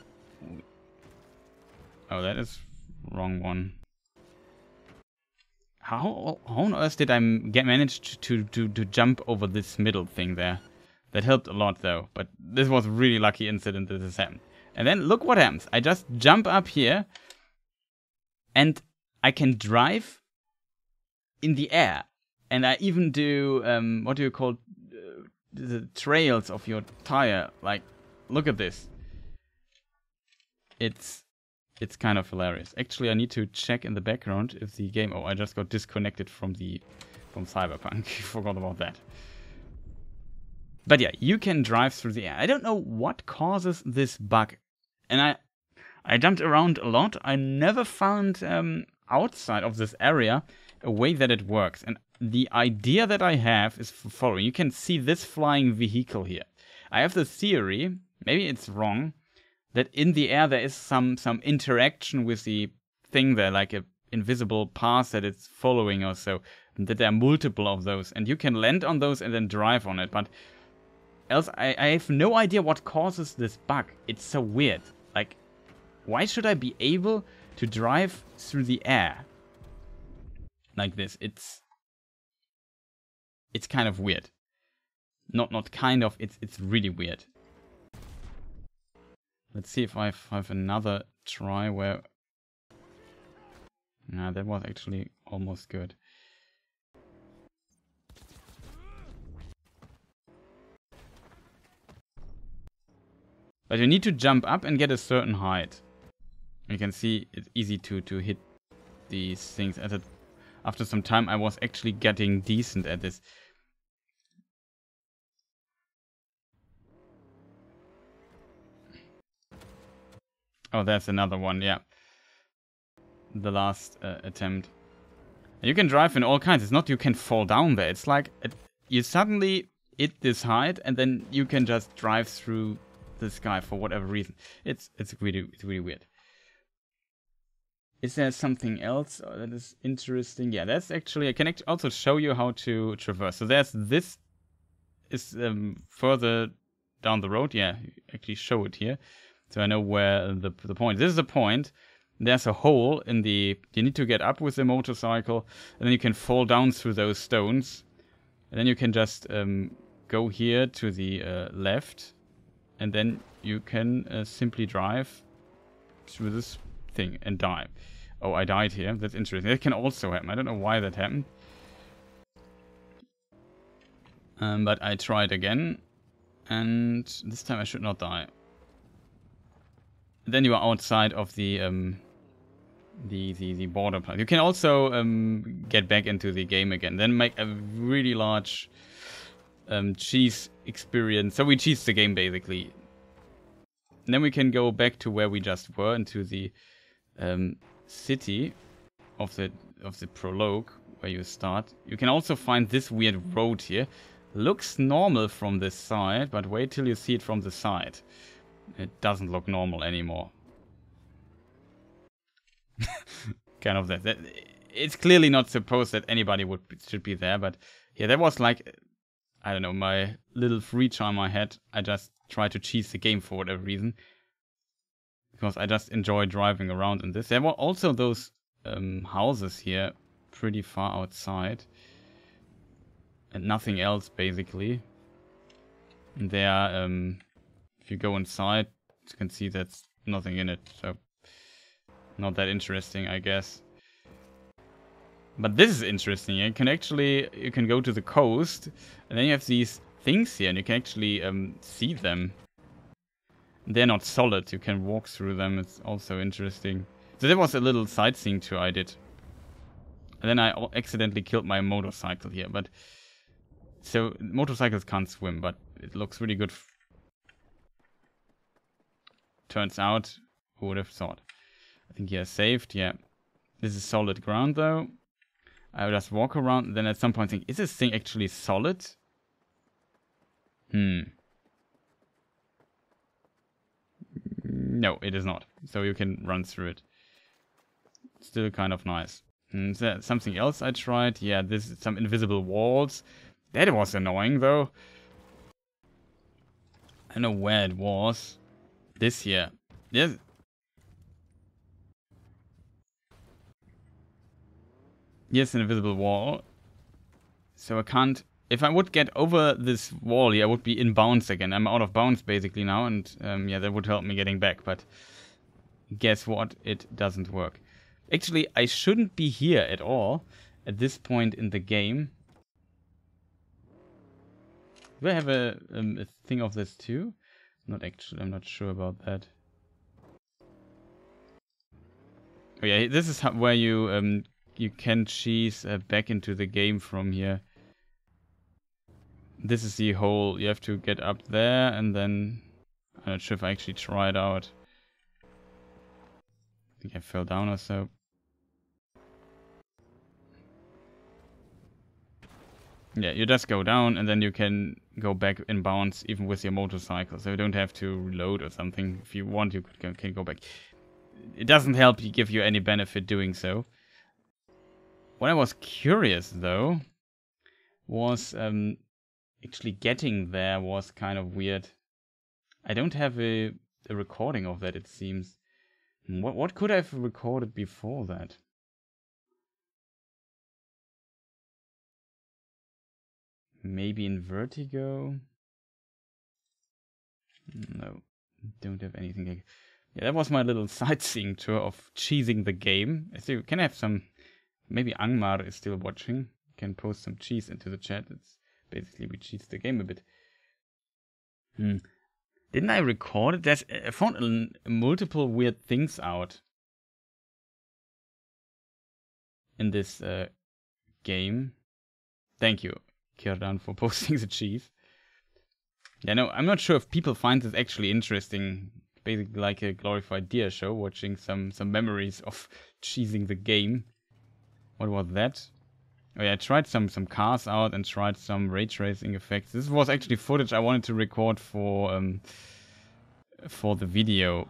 Oh, that is wrong one. How on earth did I manage to jump over this middle thing there? That helped a lot though, but this was a really lucky incident that this happened. And then look what happens. I just jump up here and I can drive in the air. And I even do, what do you call the trails of your tire? Like, look at this. It's kind of hilarious. Actually, I need to check in the background if the game... Oh, I just got disconnected from Cyberpunk. Forgot about that. But yeah, you can drive through the air. I don't know what causes this bug. And I jumped around a lot. I never found outside of this area a way that it works. And the idea that I have is the following. You can see this flying vehicle here. I have the theory, maybe it's wrong, that in the air there is some interaction with the thing there, like a invisible path that it's following or so, and that there are multiple of those, and you can land on those and then drive on it, but else I have no idea what causes this bug. It's so weird. Like, why should I be able to drive through the air like this? It's kind of weird. Not kind of, it's really weird. Let's see if I have another try where... Nah, that was actually almost good. But you need to jump up and get a certain height. You can see it's easy to hit these things. After some time I was actually getting decent at this. Oh, there's another one, yeah. The last attempt. You can drive in all kinds. It's not you can fall down there. It's like you suddenly hit this height and then you can just drive through the sky for whatever reason. It's really weird. Is there something else that is interesting? Yeah, that's actually... I can also show you how to traverse. So there's this is further down the road. Yeah, actually show it here. So I know where the point. This is the point. There's a hole in the... You need to get up with the motorcycle, and then you can fall down through those stones. And then you can just go here to the left, and then you can simply drive through this thing and die. Oh, I died here. That's interesting. That can also happen. I don't know why that happened. But I tried again, and this time I should not die. Then you are outside of the border part. You can also get back into the game again. Then make a really large cheese experience. So we cheese the game basically. And then we can go back to where we just were, into the city of the prologue where you start. You can also find this weird road here. Looks normal from this side, but wait till you see it from the side. It doesn't look normal anymore. Kind of that. It's clearly not supposed that anybody should be there, but yeah, that was like, I don't know, my little free time I had. I just tried to cheese the game for whatever reason, because I just enjoy driving around in this. There were also those houses here, pretty far outside, and nothing else basically. And there, if you go inside, you can see that's nothing in it, so not that interesting, I guess. But this is interesting. You can go to the coast, and then you have these things here, and you can actually see them. They're not solid. You can walk through them. It's also interesting. So there was a little sightseeing tour I did, and then I accidentally killed my motorcycle here. But so motorcycles can't swim, but it looks really good. Turns out, who would have thought? I think he has saved. Yeah, this is solid ground though. I would just walk around, and then at some point think, is this thing actually solid? No, it is not. So you can run through it. Still kind of nice. Is there something else I tried? Yeah, this is some invisible walls. That was annoying though. I don't know where it was. This here. Yes. Yes, an invisible wall. So I can't... If I would get over this wall here, I would be in bounds again. I'm out of bounds basically now, and yeah, that would help me getting back, but guess what? It doesn't work. Actually, I shouldn't be here at all at this point in the game. Do I have a thing of this too? Not actually, I'm not sure about that. Oh yeah, this is where you can cheese back into the game from here. This is the hole. You have to get up there and then... I'm not sure if I actually try it out. I think I fell down or so. Yeah, you just go down and then you can go back in bounds even with your motorcycle. So you don't have to reload or something. If you want, you can go back. It doesn't help you give you any benefit doing so. What I was curious though was actually getting there was kind of weird. I don't have a recording of that, it seems. What could I have recorded before that? Maybe in Vertigo? No, don't have anything like... Yeah, that was my little sightseeing tour of cheesing the game. So can I have some... Maybe Angmar is still watching. Can post some cheese into the chat. It's basically we cheese the game a bit. Didn't I record it? I found multiple weird things out in this game. Thank you, Kirdan, for posting the cheese. Yeah, no, I'm not sure if people find this actually interesting. Basically like a glorified deer show, watching some memories of cheesing the game. What was that? Oh yeah, I tried some cars out and tried some ray tracing effects. This was actually footage I wanted to record for the video.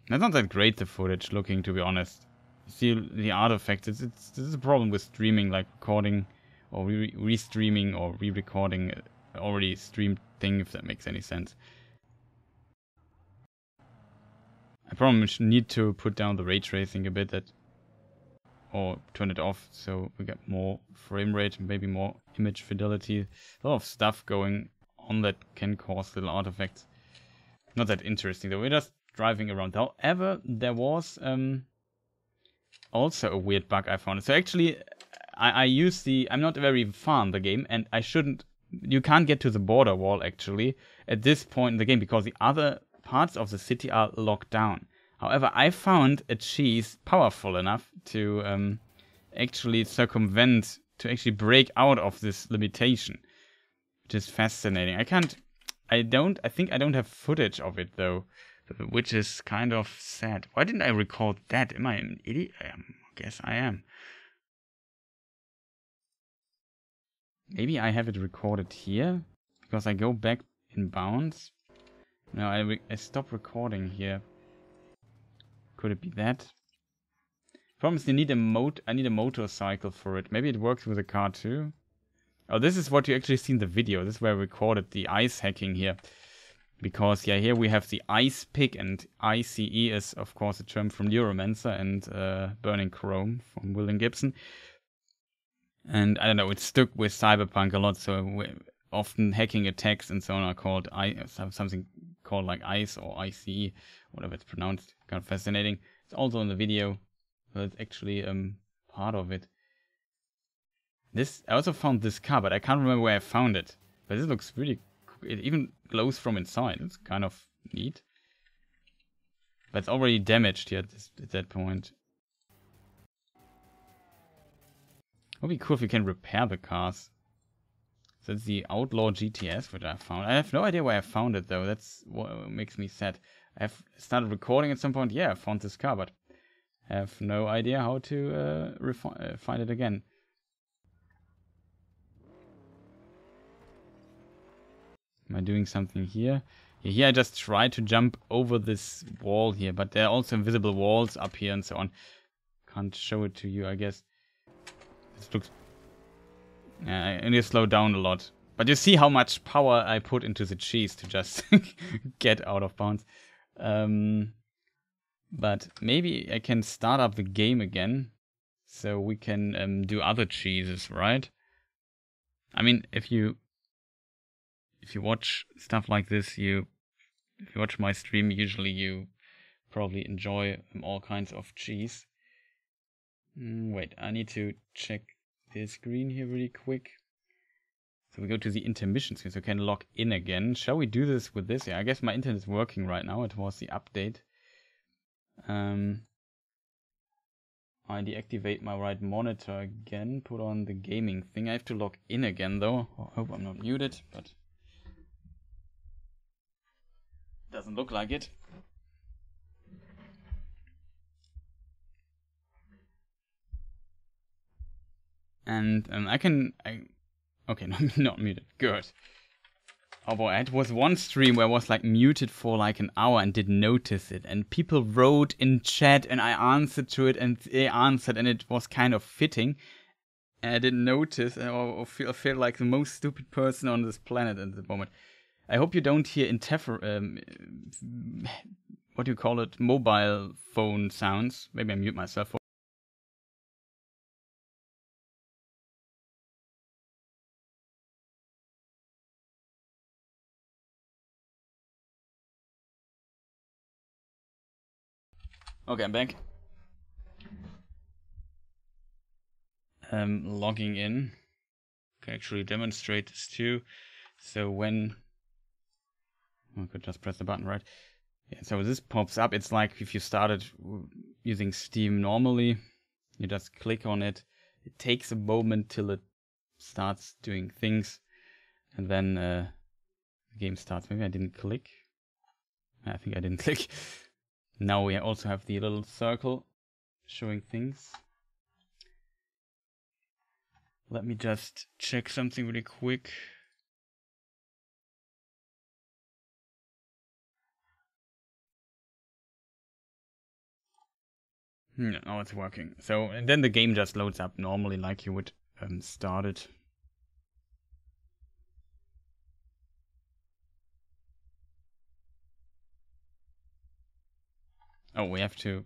That's not that great, the footage, looking, to be honest. You see the artifacts. This is a problem with streaming, like recording or re-streaming or re-recording already streamed thing, if that makes any sense. I probably need to put down the ray tracing a bit, or turn it off so we get more frame rate, maybe more image fidelity. A lot of stuff going on that can cause little artifacts. Not that interesting though, we're just driving around. However, there was also a weird bug I found. So actually, I'm not very far in the game, and you can't get to the border wall actually at this point in the game because the other parts of the city are locked down. However, I found a cheese powerful enough to actually circumvent, to actually break out of this limitation, which is fascinating. I think I don't have footage of it though, which is kind of sad. Why didn't I record that? Am I an idiot? I guess I am. Maybe I have it recorded here because I go back in bounds. No, I stop recording here. Could it be that? Problem is, I need a motorcycle for it. Maybe it works with a car too. Oh, this is what you actually see in the video. This is where I recorded the ice hacking here. Because, yeah, here we have the ice pick, and ICE is, of course, a term from Neuromancer and Burning Chrome from William Gibson. And, I don't know, it stuck with Cyberpunk a lot, so often hacking attacks and so on are called something called like ICE or ICE, whatever it's pronounced. Kind of fascinating. It's also in the video, but it's actually part of it. I also found this car, but I can't remember where I found it. But this looks really cool. It even glows from inside. It's kind of neat. But it's already damaged here at that point. It would be cool if we can repair the cars. So it's the Outlaw GTS, which I found. I have no idea where I found it, though. That's what makes me sad. I've started recording at some point. Yeah, I found this car, but I have no idea how to find it again. Am I doing something here? Yeah, here I just tried to jump over this wall here, but there are also invisible walls up here and so on. can't show it to you, I guess. This looks... and you slow down a lot. But you see how much power I put into the cheese to just get out of bounds. But maybe I can start up the game again. So we can do other cheeses, right? I mean, if you watch stuff like this, if you watch my stream, usually you probably enjoy all kinds of cheese. Wait, I need to check the screen here really quick. So we go to the intermission screen, so we can log in again. Shall we do this with this? Yeah, I guess my internet is working right now. It was the update. I deactivate my right monitor again, put on the gaming thing. I have to log in again though. I hope I'm not muted, but doesn't look like it. And okay, no, not muted. Good. Oh boy, it was one stream where I was like muted for like an hour and didn't notice it. And people wrote in chat and I answered to it and they answered and it was kind of fitting. And I didn't notice and I feel like the most stupid person on this planet at the moment. I hope you don't hear what do you call it? Mobile phone sounds. Maybe I mute myself. Okay, I'm back. Logging in. Can actually demonstrate this too. So when I could just press the button, right? Yeah, so this pops up. It's like if you started using Steam normally, you just click on it. It takes a moment till it starts doing things, and then the game starts. Maybe I didn't click. I think I didn't click. Now we also have the little circle showing things. Let me just check something really quick. Oh, it's working. So, and then the game just loads up normally like you would start it. Oh, we have to...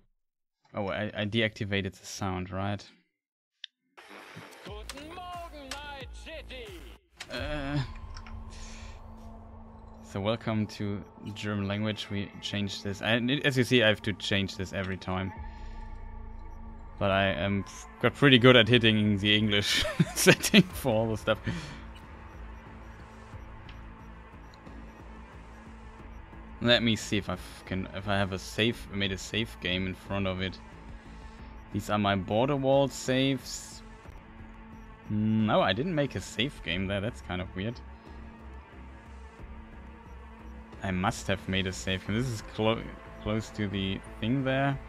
Oh, I deactivated the sound, right? Guten Morgen, Night City. So welcome to German language. We changed this. As you see, I have to change this every time. But I got pretty good at hitting the English setting for all the stuff. Let me see if I have made a save game in front of it. These are my border wall saves. No, I didn't make a save game there. That's kind of weird. I must have made a save game. This is close to the thing there.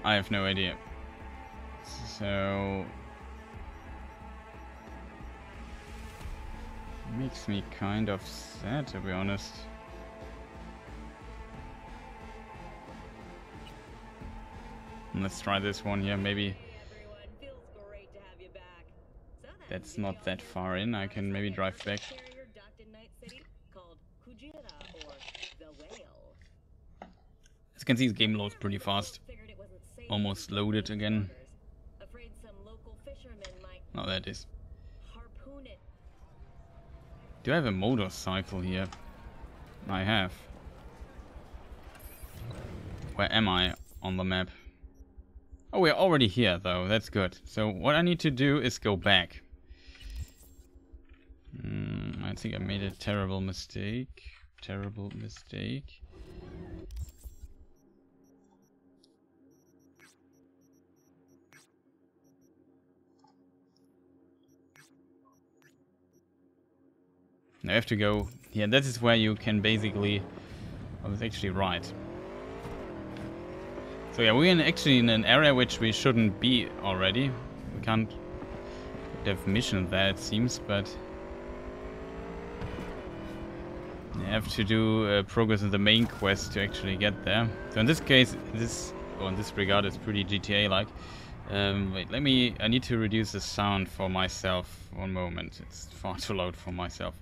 I have no idea. So makes me kind of sad, to be honest. Let's try this one here. Maybe that's not that far in. I can maybe drive back. As you can see, the game loads pretty fast. Almost loaded again. Oh, there it is. Do I have a motorcycle here? I have. Where am I on the map? Oh, we're already here though. That's good. So what I need to do is go back. I think I made a terrible mistake. Terrible mistake. I have to go here. That is where you can basically... I was actually right. So yeah, we're actually in an area which we shouldn't be already. We can't have mission there, it seems, but I have to do progress in the main quest to actually get there. So in this case, in this regard, it's pretty GTA-like. Wait, I need to reduce the sound for myself. One moment, it's far too loud for myself.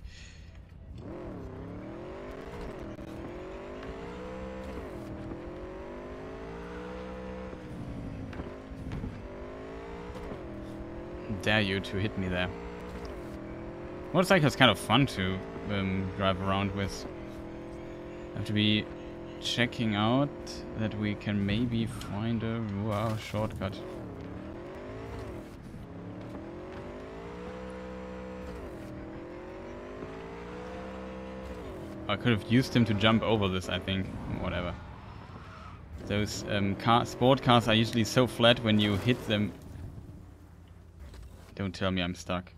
Dare you to hit me there. Motorcycle is kind of fun to drive around with. I have to be checking out that we can maybe find a shortcut. I could have used him to jump over this, I think. Whatever. Those sport cars are usually so flat when you hit them. Don't tell me I'm stuck.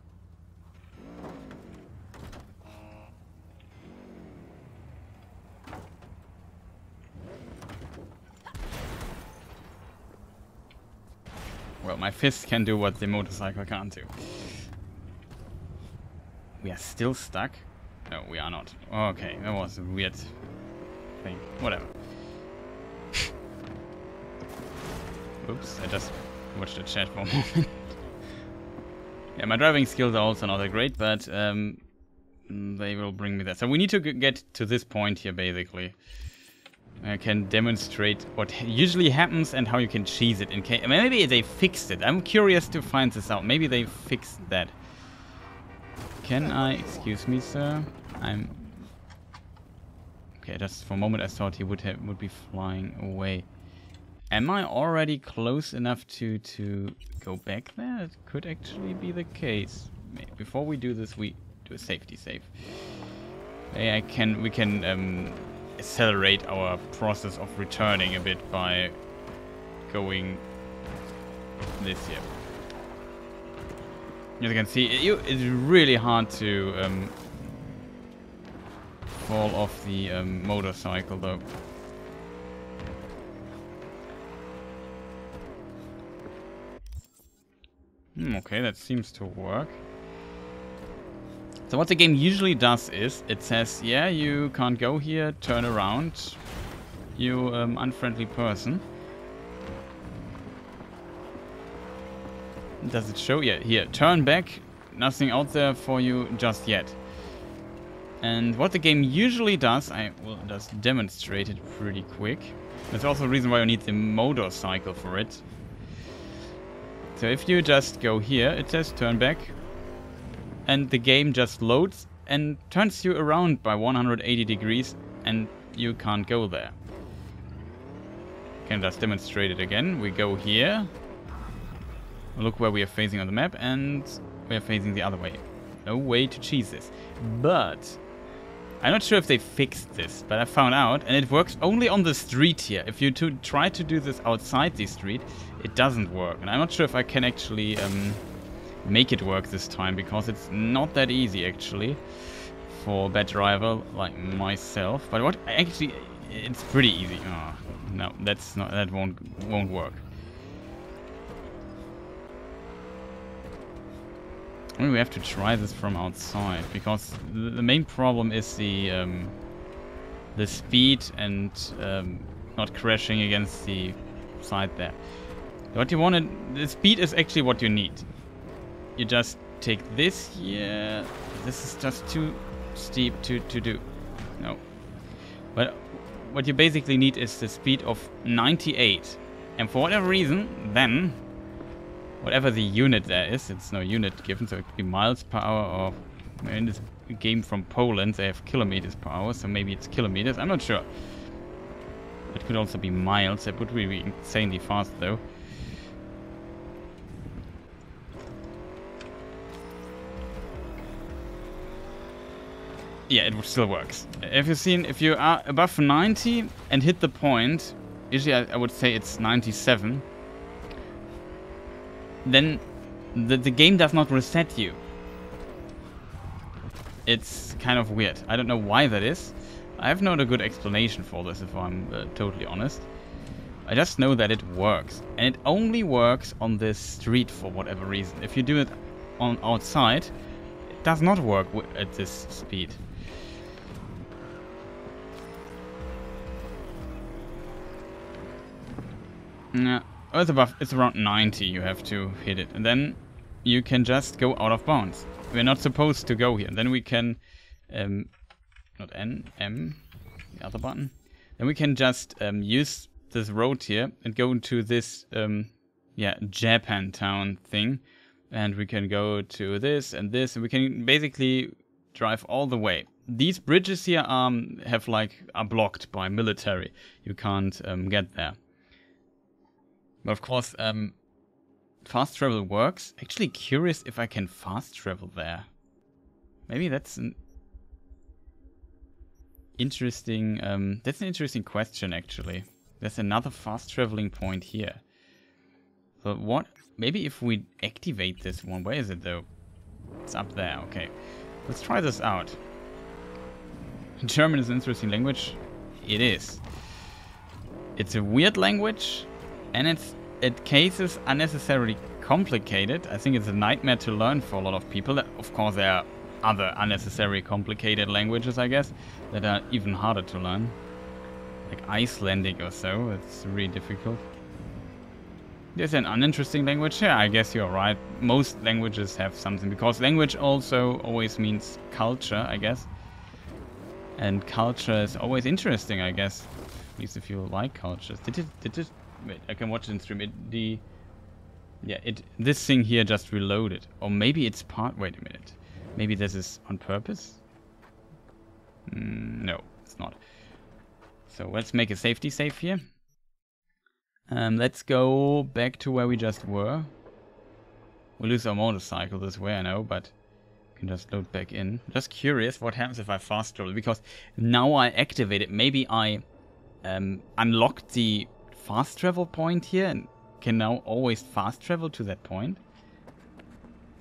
Well, my fist can do what the motorcycle can't do. We are still stuck? No, we are not. Okay, that was a weird thing. Whatever. Oops, I just watched the chat for a moment. Yeah, my driving skills are also not that great, but they will bring me there. So we need to get to this point here, basically. I can demonstrate what usually happens and how you can cheese it in case. Maybe they fixed it. I'm curious to find this out. Maybe they fixed that. Can I? Excuse me, sir. Okay, just for a moment I thought he would be flying away. Am I already close enough to go back there? It could actually be the case. Before we do this, we do a safety save. We can accelerate our process of returning a bit by going this here. As you can see, it's really hard to fall off the motorcycle, though. Okay, that seems to work. So what the game usually does is, it says, yeah, you can't go here, turn around, you unfriendly person. Does it show? Yeah, here, turn back, nothing out there for you just yet. And what the game usually does, I will just demonstrate it pretty quick. That's also the reason why you need the motorcycle for it. So if you just go here, it says turn back, and the game just loads and turns you around by 180 degrees, and you can't go there. Can just demonstrate it again. We go here, look where we are facing on the map, and we are facing the other way. No way to cheese this. But I'm not sure if they fixed this, but I found out, and it works only on the street here. If you try to do this outside the street, it doesn't work. And I'm not sure if I can actually make it work this time, because it's not that easy actually for a bad driver like myself. But what actually, it's pretty easy. Oh, no, that won't work. Maybe we have to try this from outside, because the main problem is the speed and not crashing against the side there. What you want, the speed is actually what you need. You just take this here. This is just too steep to do. No. But what you basically need is the speed of 98. And for whatever reason, then whatever the unit there is, it's no unit given, so it could be miles per hour, or in this game from Poland they have kilometers per hour, so maybe it's kilometers, I'm not sure. It could also be miles, that would really be insanely fast though. Yeah, it still works. If you are above 90 and hit the point, usually I would say it's 97, then the game does not reset you. It's kind of weird. I don't know why that is. I have not a good explanation for this, if I'm totally honest. I just know that it works. And it only works on this street for whatever reason. If you do it on outside, it does not work at this speed. Yeah, it's around 90. You have to hit it, and then you can just go out of bounds. We're not supposed to go here. And then we can, not N, M, the other button. Then we can just use this road here and go into this, yeah, Japantown thing, and we can go to this, and we can basically drive all the way. These bridges here are blocked by military. You can't get there. But of course, fast travel works. Actually curious if I can fast travel there. Maybe that's an interesting question actually. There's another fast traveling point here. So what, maybe if we activate this one, where is it though? It's up there, okay. Let's try this out. German is an interesting language. It is. It's a weird language, and it's at cases unnecessarily complicated. I think it's a nightmare to learn for a lot of people. Of course, there are other unnecessary complicated languages, I guess, that are even harder to learn. Like Icelandic or so, it's really difficult. There's an uninteresting language. Yeah, I guess you're right. Most languages have something, because language also always means culture, I guess. And culture is always interesting, I guess. At least if you like cultures. Did it? Wait, I can watch it in stream. This thing here just reloaded. Or maybe it's part. Wait a minute. Maybe this is on purpose? No, it's not. So let's make a safety save here. Let's go back to where we just were. We'll lose our motorcycle this way, I know, but we can just load back in. Just curious what happens if I fast travel, because now I activate it. Maybe I unlocked the fast travel point here and can now always fast travel to that point.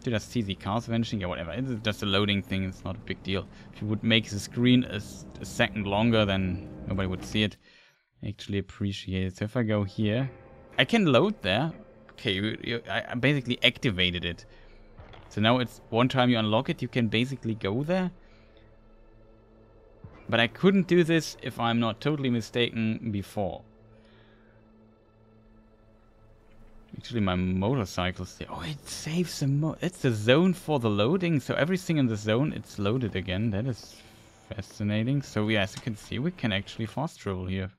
To just see the cars vanishing, yeah, whatever. It's just a loading thing, it's not a big deal. If you would make the screen a second longer, then nobody would see it. I actually appreciate it. So if I go here, I can load there. Okay, I basically activated it. So now it's one time you unlock it, you can basically go there. But I couldn't do this, if I'm not totally mistaken, before. Actually, my motorcycle's there. Oh, it saves the it's the zone for the loading. So everything in the zone, it's loaded again. That is fascinating. So yeah, as you can see, we can actually fast travel here.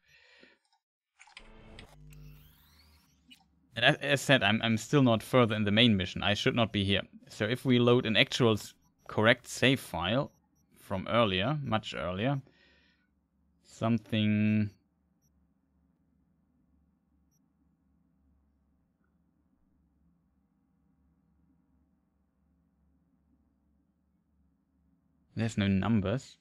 And as said, I'm still not further in the main mission. I should not be here. So if we load an actual correct save file from earlier, much earlier, something... There's no numbers.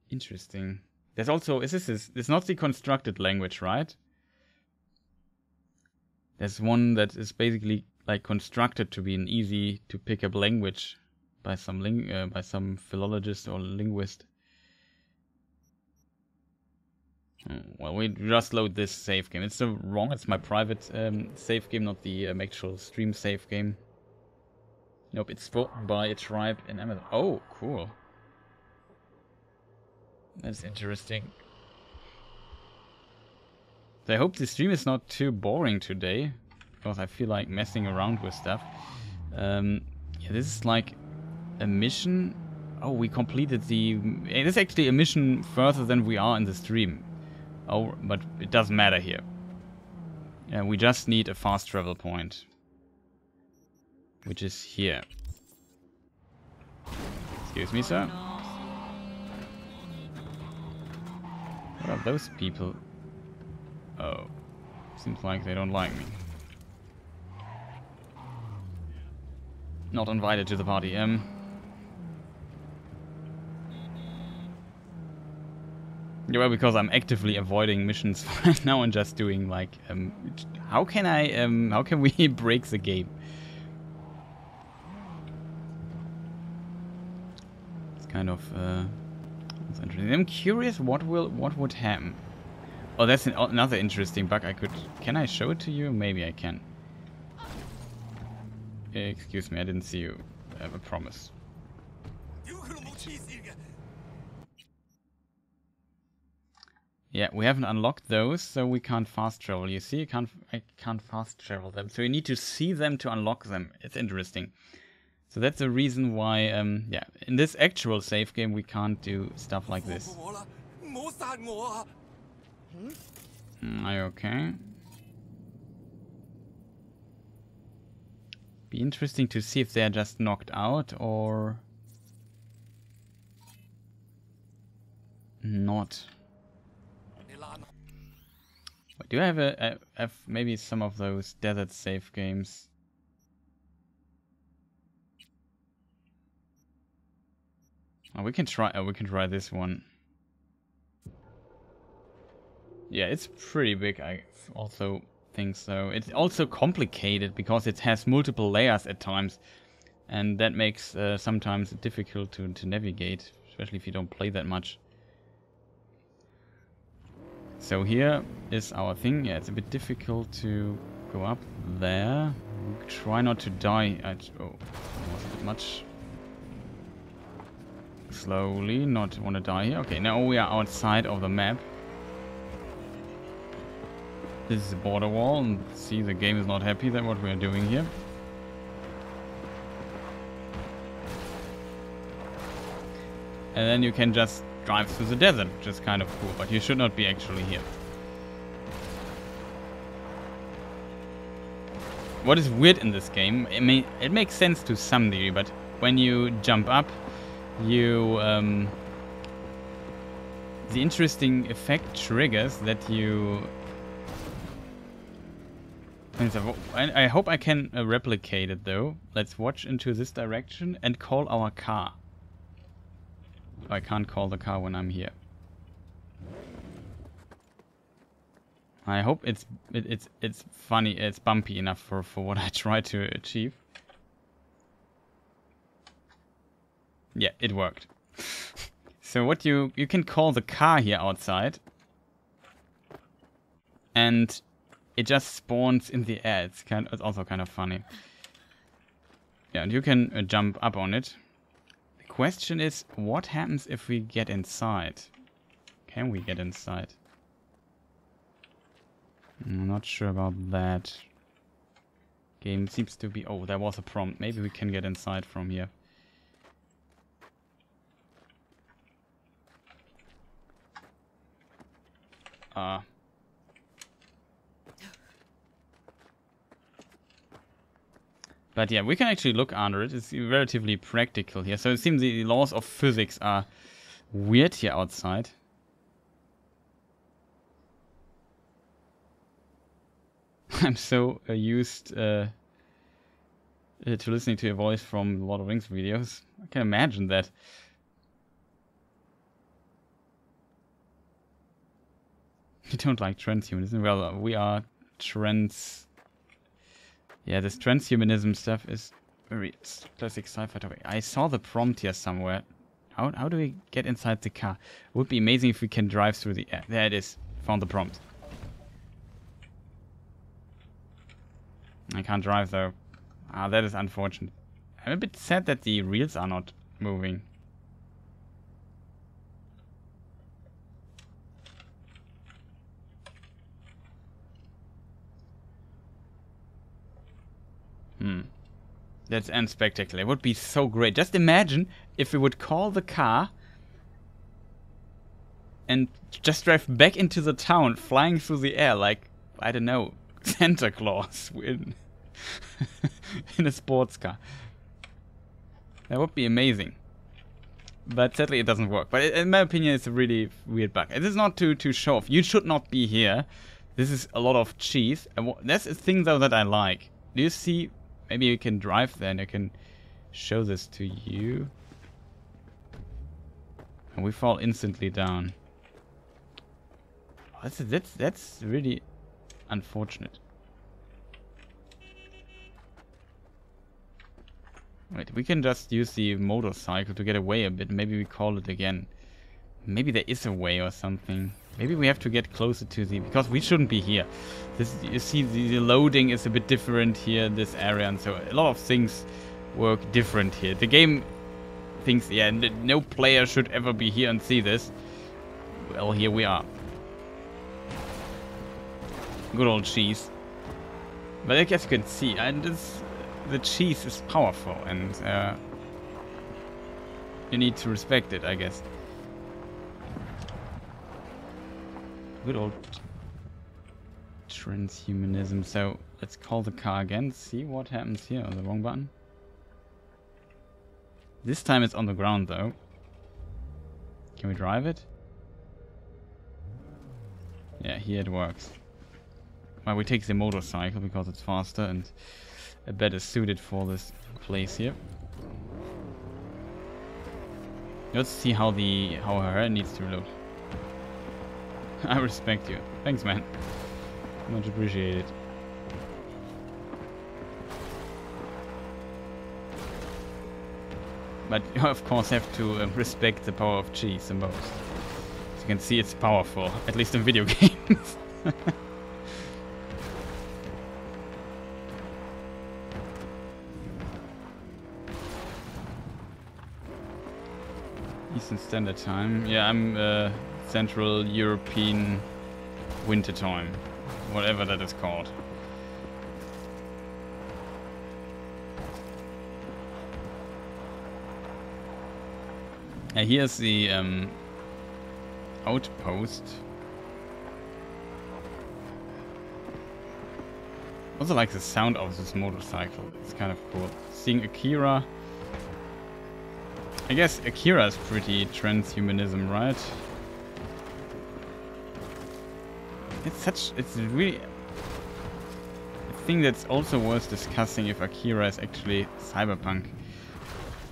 Interesting. There's also... It's not the constructed language, right? There's one that is basically like constructed to be an easy to pick up language by some philologist or linguist. Well, we just load this save game. It's so wrong. It's my private save game, not the actual stream save game. Nope, it's spoken by a tribe in Amazon. Oh, cool. That's interesting. So I hope the stream is not too boring today, because I feel like messing around with stuff. Yeah, this is like a mission. Oh, we completed the... It is actually a mission further than we are in the stream. Oh, but it doesn't matter here. Yeah, we just need a fast travel point, which is here. Excuse me, sir. What are those people? Oh, seems like they don't like me. Not invited to the party. Yeah, well, because I'm actively avoiding missions right now and just doing like, how can we break the game? It's kind of it's interesting. I'm curious what would happen. Oh, that's another interesting bug. Can I show it to you? Maybe I can. Excuse me, I didn't see you. I have a promise. Yeah, we haven't unlocked those, so we can't fast travel. You see, I can't fast travel them. So you need to see them to unlock them. It's interesting. So that's the reason why, yeah, in this actual save game we can't do stuff like this. Are you okay? Be interesting to see if they're just knocked out or not. Do I have maybe some of those desert save games? Oh, we can try. We can try this one. Yeah, it's pretty big. I also think so. It's also complicated because it has multiple layers at times, and that makes sometimes difficult to navigate, especially if you don't play that much. So here is our thing. Yeah, it's a bit difficult to go up there. Try not to die. Oh, that was a bit much. Slowly, not want to die here. Okay, now we are outside of the map. This is a border wall, and see, the game is not happy that what we are doing here. And then you can just drive through the desert, which is kind of cool, but you should not be actually here. What is weird in this game, it makes sense to some degree, but when you jump up, you the interesting effect triggers that you... I hope I can replicate it though. Let's watch into this direction and call our car. I can't call the car when I'm here. I hope it's funny, it's bumpy enough for what I try to achieve. Yeah, it worked. So what you can call the car here outside, and it just spawns in the air. It's also kind of funny. Yeah, and you can jump up on it. The question is, what happens if we get inside? Can we get inside? I'm not sure about that. Game seems to be... Oh, there was a prompt. Maybe we can get inside from here. But yeah, we can actually look under it. It's relatively practical here. So it seems the laws of physics are weird here outside. I'm so used to listening to your voice from Lord of the Rings videos. I can imagine that. You don't like transhumanism? Well, we are trans... Yeah, this transhumanism stuff is very classic sci-fi topic. I saw the prompt here somewhere. How do we get inside the car? It would be amazing if we can drive through the air. There it is. Found the prompt. I can't drive though. Ah, that is unfortunate. I'm a bit sad that the wheels are not moving. That's unspectacular. It would be so great. Just imagine if we would call the car and just drive back into the town, flying through the air like, I don't know, Santa Claus in a sports car. That would be amazing. But sadly it doesn't work. But in my opinion, it's a really weird bug. It is not to show off. You should not be here. This is a lot of cheese. And that's a thing though that I like. Do you see? Maybe you can drive there and I can show this to you. And we fall instantly down. Oh, that's really unfortunate. Wait, we can just use the motorcycle to get away a bit. Maybe we call it again. Maybe there is a way or something. Maybe we have to get closer to the... Because we shouldn't be here. This, you see, the loading is a bit different here in this area. And so a lot of things work different here. The game thinks, yeah, no player should ever be here and see this. Well, here we are. Good old cheese. But I guess you can see, and the cheese is powerful. And you need to respect it, I guess. Good old transhumanism. So let's call the car again. See what happens here. Oh, the wrong button. This time it's on the ground though. Can we drive it? Yeah, here it works. Well, we take the motorcycle because it's faster and better suited for this place here. Let's see how her hair needs to look. I respect you. Thanks, man. Much appreciated. But you of course have to respect the power of cheese the most. As you can see, it's powerful, at least in video games. Eastern Standard Time. Yeah, I'm Central European Winter Time. Whatever that is called. Here's the outpost. Also like the sound of this motorcycle. It's kind of cool. Seeing Akira. I guess Akira is pretty transhumanism, right? It's really a thing that's also worth discussing if Akira is actually Cyberpunk.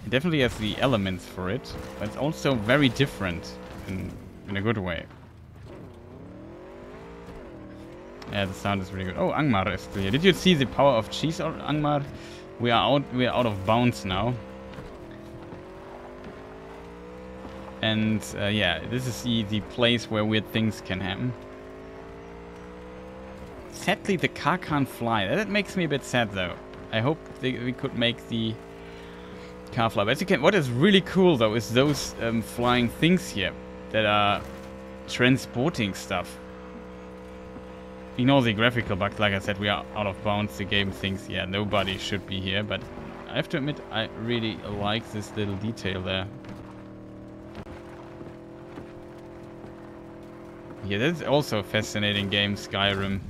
It definitely has the elements for it, but it's also very different in a good way. Yeah, the sound is really good. Oh, Angmar is clear. Did you see the power of cheese, Angmar? We are out of bounds now. And yeah, this is the place where weird things can happen. Sadly, the car can't fly. That makes me a bit sad, though. I hope we could make the car fly. But as you can, what is really cool, though, is those flying things here that are transporting stuff. Ignore the graphical bugs. Like I said, we are out of bounds. The game thinks, yeah, nobody should be here. But I have to admit, I really like this little detail there. Yeah, that's also a fascinating game, Skyrim.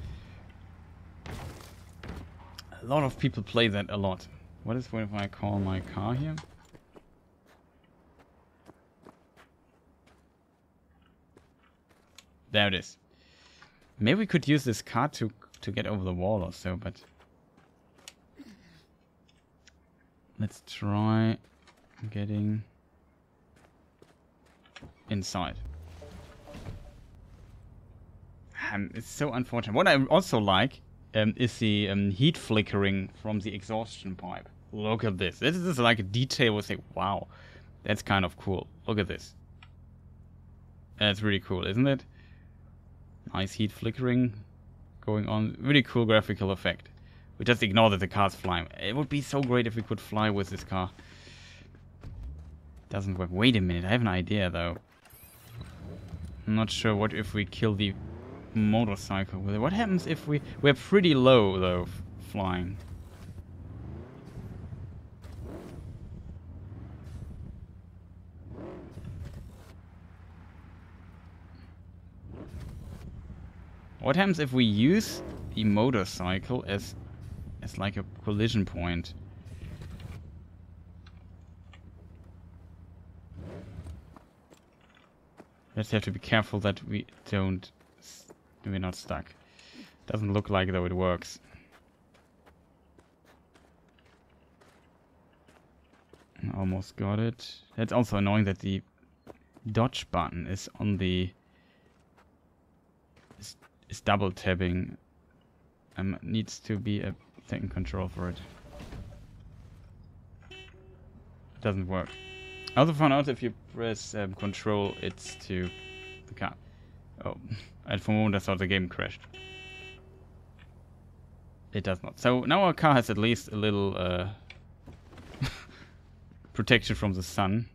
A lot of people play that a lot. What if I call my car here? There it is. Maybe we could use this car to get over the wall or so, but... Let's try getting inside. It's so unfortunate. What I also like is the heat flickering from the exhaustion pipe. Look at this. This is like a detail where you say, wow, that's kind of cool. Look at this. That's really cool, isn't it? Nice heat flickering going on. Really cool graphical effect. We just ignore that the car's flying. It would be so great if we could fly with this car. Doesn't work. Wait a minute, I have an idea though. I'm not sure what if we kill the motorcycle with it. What happens if we're pretty low though, flying? What happens if we use the motorcycle as like a collision point? Let's have to be careful that we're not stuck. Doesn't look like though it works. Almost got it. That's also annoying that the dodge button is on the is double tabbing. Needs to be a second control for it. Doesn't work. I also found out if you press control, it's to the car. Oh, and for a moment I thought the game crashed. It does not. So now our car has at least a little protection from the sun.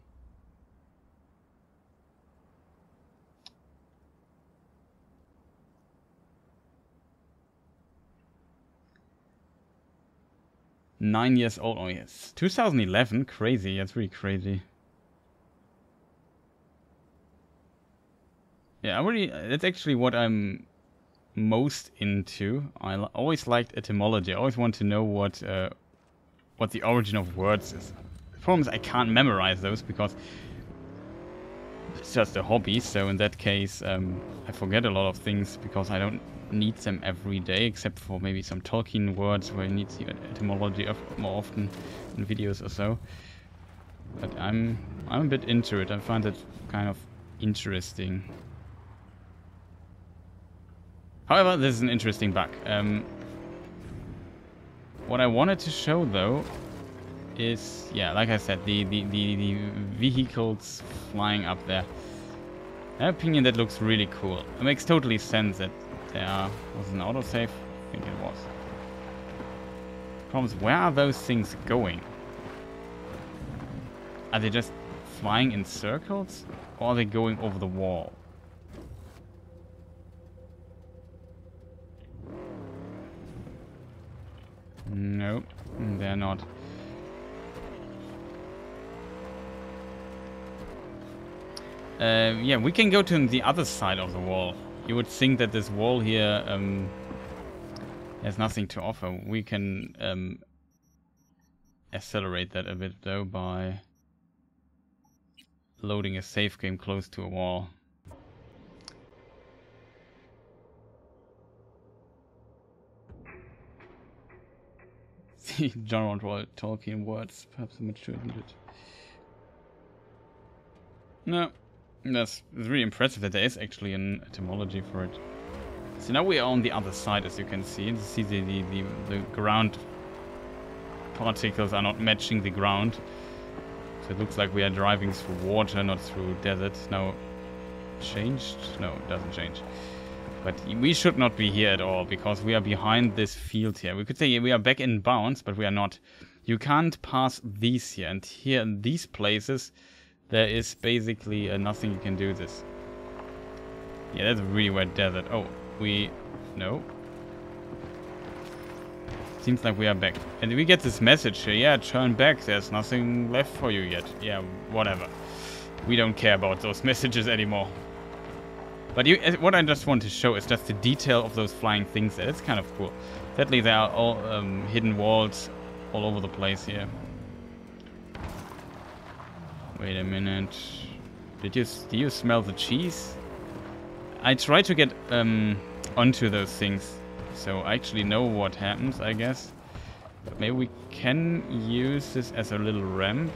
Nine years old. Oh yes, 2011. Crazy. That's really crazy. Yeah, that's actually what I'm most into. I always liked etymology. I always want to know what the origin of words is. The problem is I can't memorize those because it's just a hobby. So in that case, I forget a lot of things because I don't need them every day, except for maybe some Tolkien words where you need the etymology more often in videos or so. But I'm a bit into it. I find it kind of interesting. However, this is an interesting bug. What I wanted to show though is, yeah, like I said, the vehicles flying up there. In my opinion, that looks really cool. It makes totally sense that there was an autosave. I think it was. Problem is, where are those things going? Are they just flying in circles, or are they going over the wall? No, they're not. Yeah, we can go to the other side of the wall. You would think that this wall here has nothing to offer. We can accelerate that a bit though by loading a save game close to a wall. See, John wrote Tolkien words, perhaps a mature it. No, that's really impressive that there is actually an etymology for it. So now we are on the other side, as you can see. You see the ground particles are not matching the ground. So it looks like we are driving through water, not through desert. Now, changed? No, it doesn't change. But we should not be here at all, because we are behind this field here. We could say we are back in bounds, but we are not. You can't pass these here. And here in these places, there is basically nothing you can do this. Yeah, that's a really wet desert. Oh, no. Seems like we are back. And we get this message here. Yeah, turn back. There's nothing left for you yet. Yeah, whatever. We don't care about those messages anymore. But what I just want to show is just the detail of those flying things there. It's kind of cool. Sadly, there are all hidden walls all over the place here. Wait a minute. Do you smell the cheese? I try to get onto those things, so I actually know what happens, I guess. But maybe we can use this as a little ramp,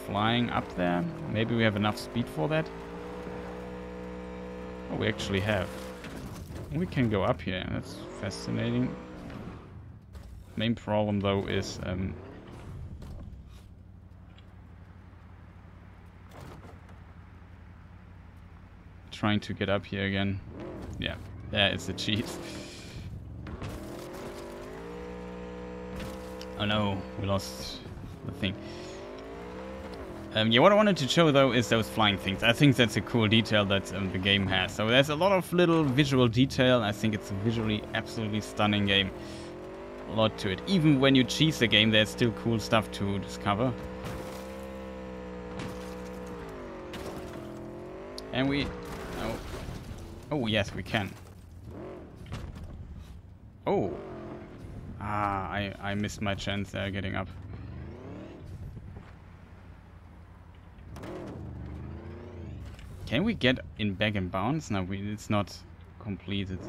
flying up there. Maybe we have enough speed for that. Oh, we actually have. We can go up here. That's fascinating. Main problem though is trying to get up here again. Yeah, there it's the cheese. Oh no, we lost the thing. Yeah, what I wanted to show though is those flying things. I think that's a cool detail that the game has. So there's a lot of little visual detail. I think it's a visually absolutely stunning game. A lot to it. Even when you cheese the game, there's still cool stuff to discover. And oh yes, we can. Oh. Ah, I missed my chance there getting up. Can we get back in bounds? No, it's not completed.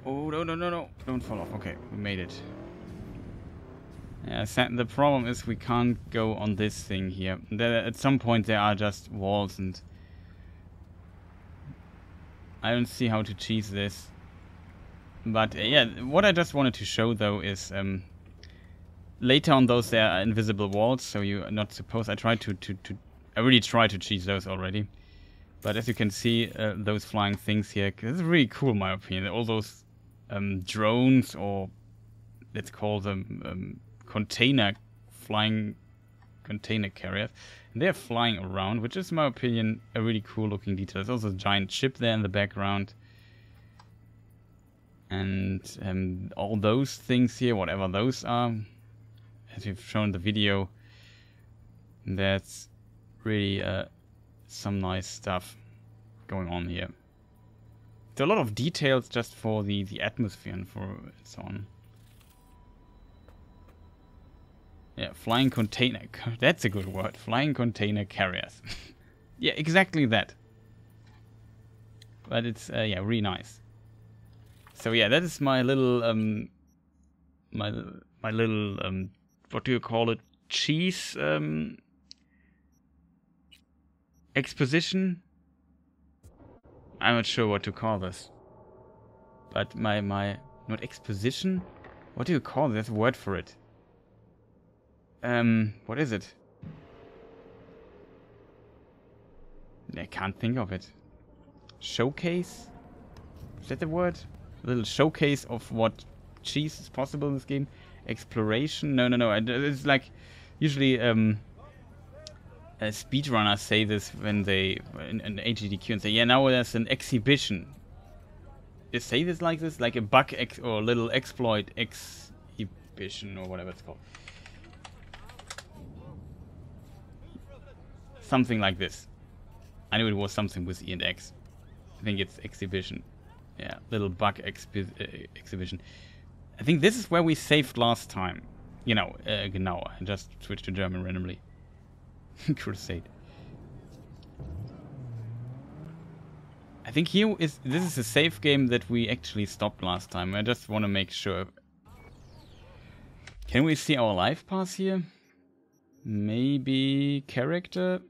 Oh, no. Don't fall off. Okay, we made it. Yeah, the problem is we can't go on this thing here. At some point there are just walls, and I don't see how to cheese this. But yeah, what I just wanted to show though is later on those there are invisible walls, so you're not supposed. I tried to I really tried to cheese those already. But as you can see, those flying things here, this is really cool in my opinion. All those drones, or let's call them flying container carriers. And they're flying around, which is in my opinion a really cool looking detail. There's also a giant ship there in the background. And all those things here, whatever those are, as we've shown in the video, that's really some nice stuff going on here. There are a lot of details just for the atmosphere and for so on. Yeah, flying container. That's a good word. Flying container carriers. Yeah, exactly that. But it's yeah, really nice. So yeah, that is my little my little what do you call it? Cheese exposition. I'm not sure what to call this. But my not exposition. What do you call it? There's a word for it. What is it? I can't think of it. Showcase? Is that the word? A little showcase of what cheese is possible in this game. Exploration? No. It's like usually speedrunners say this when they in HDQ and say, yeah, now there's an exhibition. They say this, like a bug or little exploit exhibition or whatever it's called. Something like this. I knew it was something with E and X. I think it's exhibition. Yeah, little bug exhibition. I think this is where we saved last time. You know, genau. I just switched to German randomly. Crusade. I think this is a save game that we actually stopped last time. I just want to make sure. Can we see our life pass here? Maybe character.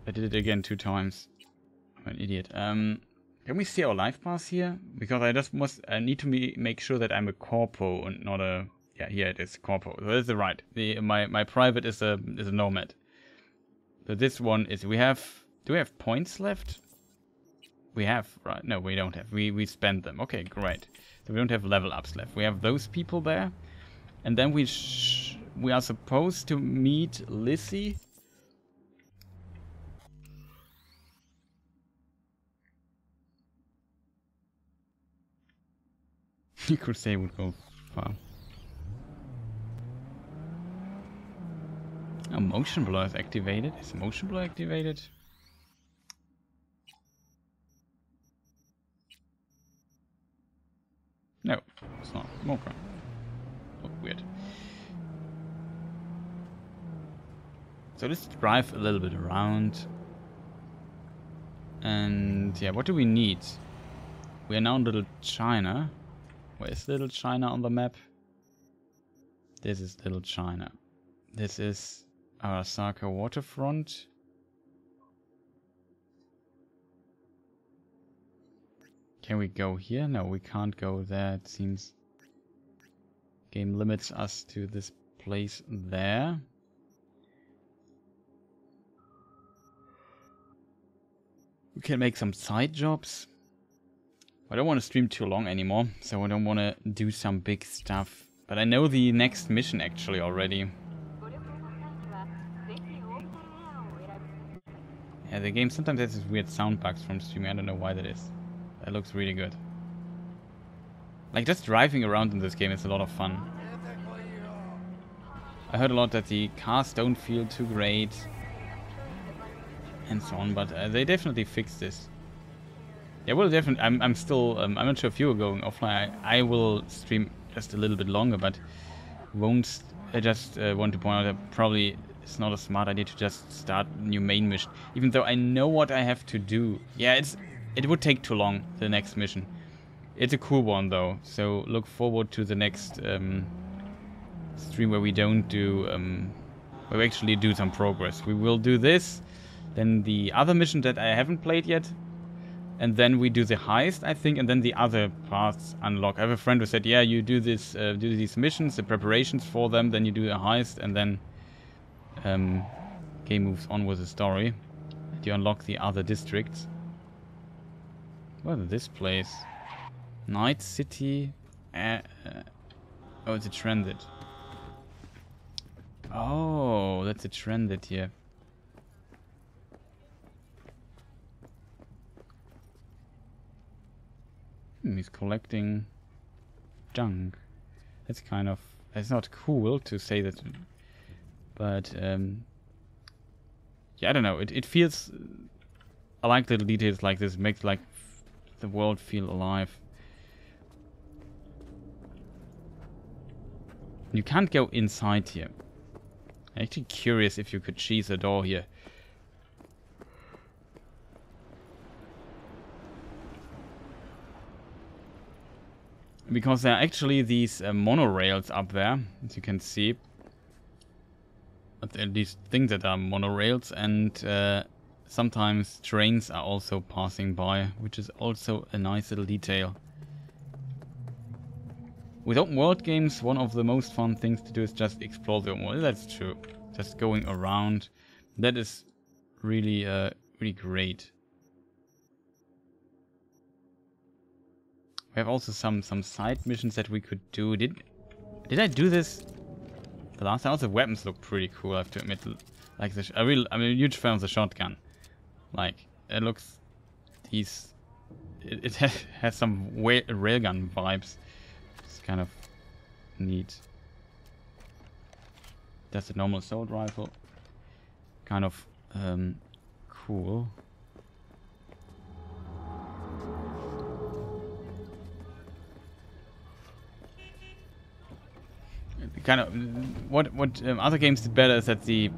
I did it again 2 times. I'm an idiot. Can we see our life pass here? Because I need to make sure that I'm a Corpo and not a... Yeah, here it is, Corpo. So that's the right. My private is a nomad. So this one is... Do we have points left? We have, right? No, we don't have. We spend them. Okay, great. So we don't have level ups left. We have those people there. And then we are supposed to meet Lizzie. You could say it would go far. Oh, motion blur is activated. Is motion blur activated? No, it's not. Okay. Oh, weird. So let's drive a little bit around. And yeah, what do we need? We are now in Little China. Where is Little China on the map? This is Little China. This is Arasaka waterfront. Can we go here? No, we can't go there. It seems game limits us to this place there. We can make some side jobs. I don't want to stream too long anymore, so I don't want to do some big stuff. But I know the next mission actually already. Yeah, the game sometimes has these weird sound bugs from streaming. I don't know why that is. That looks really good. Like, just driving around in this game is a lot of fun. I heard a lot that the cars don't feel too great and so on, but they definitely fixed this. Yeah, well, definitely. I'm still. I'm not sure if you are going offline. I will stream just a little bit longer, but won't. I just want to point out that probably it's not a smart idea to just start a new main mission, even though I know what I have to do. Yeah, it would take too long. The next mission. It's a cool one though, so look forward to the next stream where we don't do. Where we actually do some progress. We will do this, then the other mission that I haven't played yet. and then we do the heist, I think, and then the other paths unlock. I have a friend who said, yeah, you do this, do these missions, the preparations for them, then you do a heist, and then game moves on with the story. And you unlock the other districts. What is this place? Night City. Oh, it's a transit. Oh, that's a transit here. He's collecting junk. That's kind of... It's not cool to say that, but yeah, I don't know. It feels... I like little details like this. It makes like the world feel alive. You can't go inside here. I'm actually curious if you could cheese a door here. Because there are actually these monorails up there, as you can see. These things that are monorails, and sometimes trains are also passing by, which is also a nice little detail. With open world games, one of the most fun things to do is just explore the open world. That's true. Just going around. That is really, really great. We have also some side missions that we could do. Did I do this the last time? Also, weapons look pretty cool, I have to admit. Like this, I'm a huge fan of the shotgun. Like, it looks... It has some railgun vibes. It's kind of neat. That's a normal assault rifle. Kind of cool. Kind of what other games did better is that these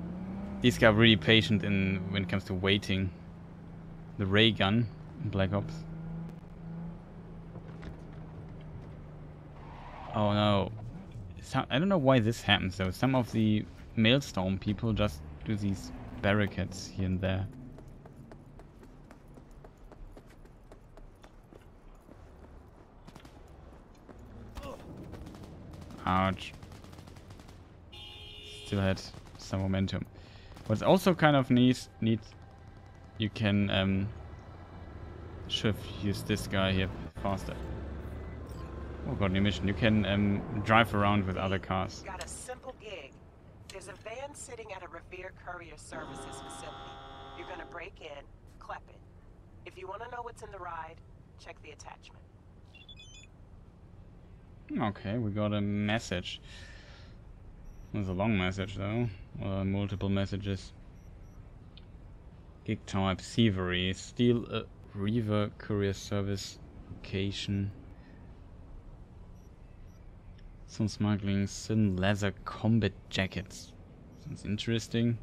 guys are really patient when it comes to waiting. The ray gun in Black Ops. Oh no. I don't know why this happens though. Some of the Maelstrom people just do these barricades here and there. Ouch. Still had some momentum. What's also kind of neat, you can should use this guy here faster. Oh, got an emission. You can drive around with other cars. Got a simple gig. There's a van sitting at a Revere Courier Services facility. You're gonna break in, clep it. If you want to know what's in the ride, check the attachment. Okay, we got a message. It's a long message though. Multiple messages. Gig type thievery. Steal a Reaver Courier Service location. Some smuggling thin leather combat jackets. Sounds interesting.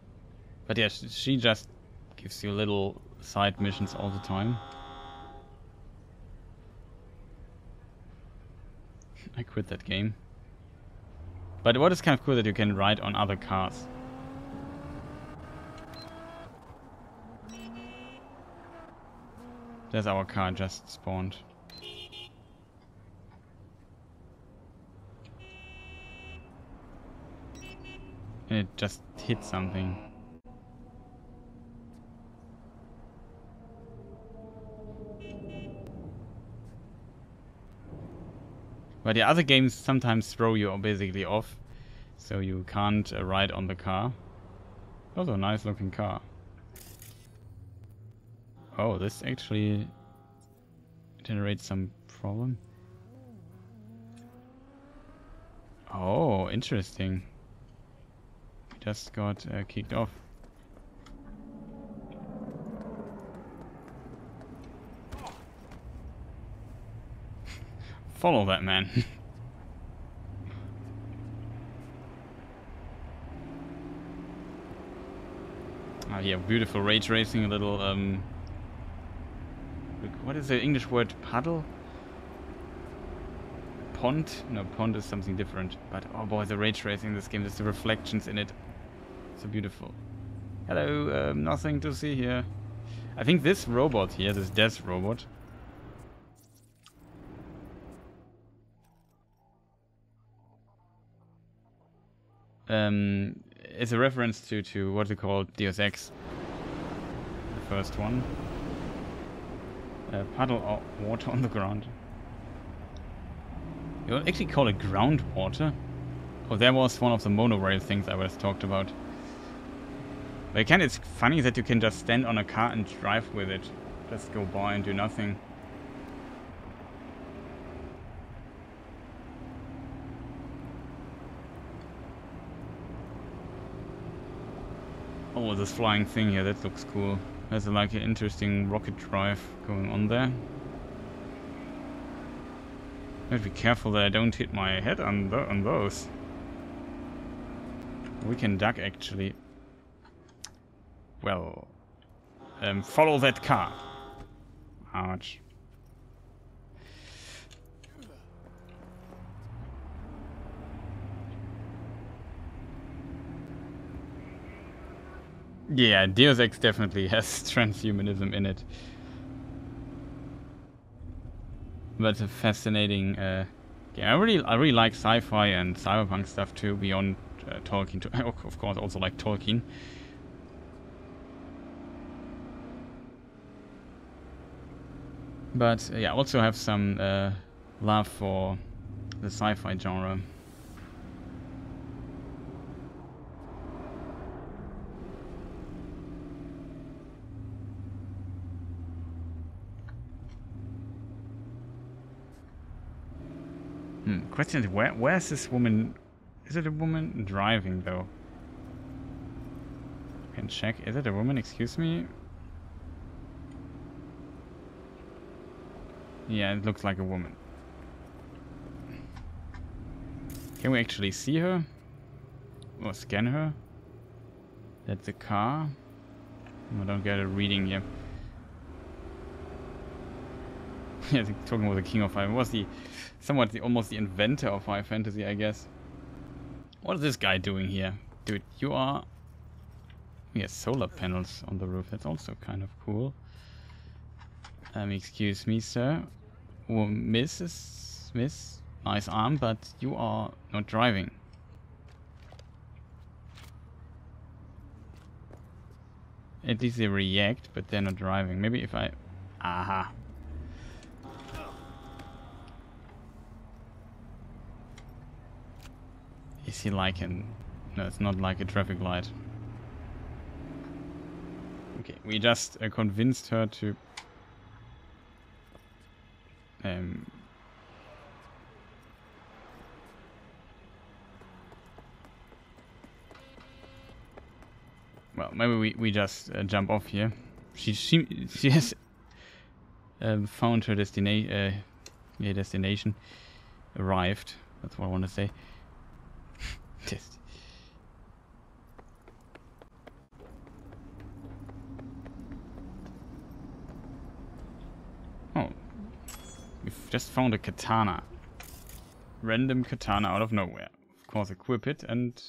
But yeah, she just gives you little side missions all the time. I quit that game. But what is kind of cool that you can ride on other cars. There's our car just spawned. And it just hit something. But the other games sometimes throw you basically off, so you can't ride on the car. Also a nice looking car. Oh, this actually generates some problem. Oh, interesting. Just got kicked off. Follow that man. Oh yeah, beautiful ray tracing, a little what is the English word? Puddle? Pond? No, pond is something different. But oh boy, the ray tracing in this game, there's the reflections in it. So beautiful. Hello, nothing to see here. I think this robot here, this death robot, is a reference to what we call Deus Ex, the first one. Puddle of water on the ground. You would actually call it groundwater. Oh, that was one of the monorail things I was talked about. But again, it's funny that you can just stand on a car and drive with it. Just go by and do nothing. Oh, this flying thing here, that looks cool. There's like an interesting rocket drive going on there. I have to be careful that I don't hit my head on those. We can duck actually. Well, follow that car. Ouch. Yeah, Deus Ex definitely has transhumanism in it. But it's a fascinating game. I really like sci-fi and cyberpunk stuff too, beyond Tolkien. Of course, also like Tolkien. But yeah, I also have some love for the sci-fi genre. Question is, where's this woman? Is it a woman driving though? Can check. Is it a woman? Excuse me. Yeah, it looks like a woman. Can we actually see her? Or scan her? That's a car. I don't get a reading here. Yeah, talking about the king of high. Was the almost the inventor of high fantasy, I guess. What is this guy doing here? Dude, you are... He has solar panels on the roof. That's also kind of cool. Excuse me, sir. Well, Miss, nice arm, but you are not driving. At least they react, but they're not driving. Maybe if I... Aha. Is he like an... No, it's not like a traffic light. Okay, we just convinced her to... Well, maybe we just jump off here. She has found her destination. Arrived. That's what I want to say. Just. Oh, we've just found a katana. Random katana out of nowhere. Of course, equip it and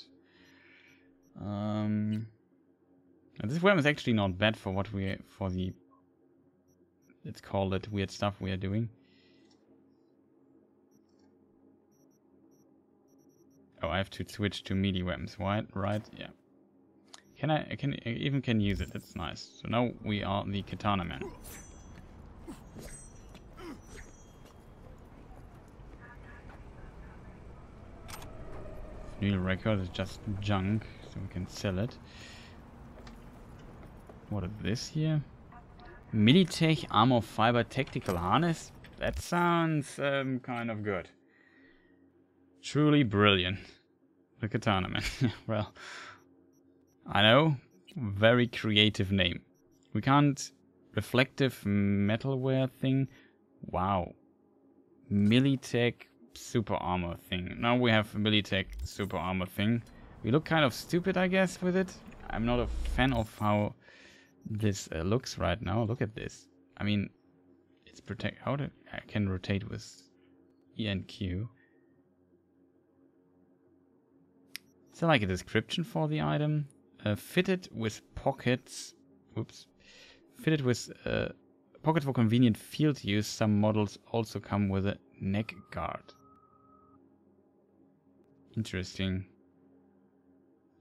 this weapon is actually not bad for what let's call it weird stuff we are doing. Oh, I have to switch to melee weapons, right? Yeah. I can use it. That's nice. So now we are the katana man. New record is just junk, so we can sell it. What is this here? Militech armor fiber tactical harness? That sounds kind of good. Truly brilliant. The katana man. Well, I know. Very creative name. We can't... Reflective metalware thing. Wow. Militech super armor thing. Now we have Militech super armor thing. We look kind of stupid, I guess, with it. I'm not a fan of how this looks right now. Look at this. I mean, it's protect... How do I can rotate with E and Q. Is there like a description for the item? Fitted with pockets. Oops. Fitted with pocket for convenient field use, some models also come with a neck guard. Interesting.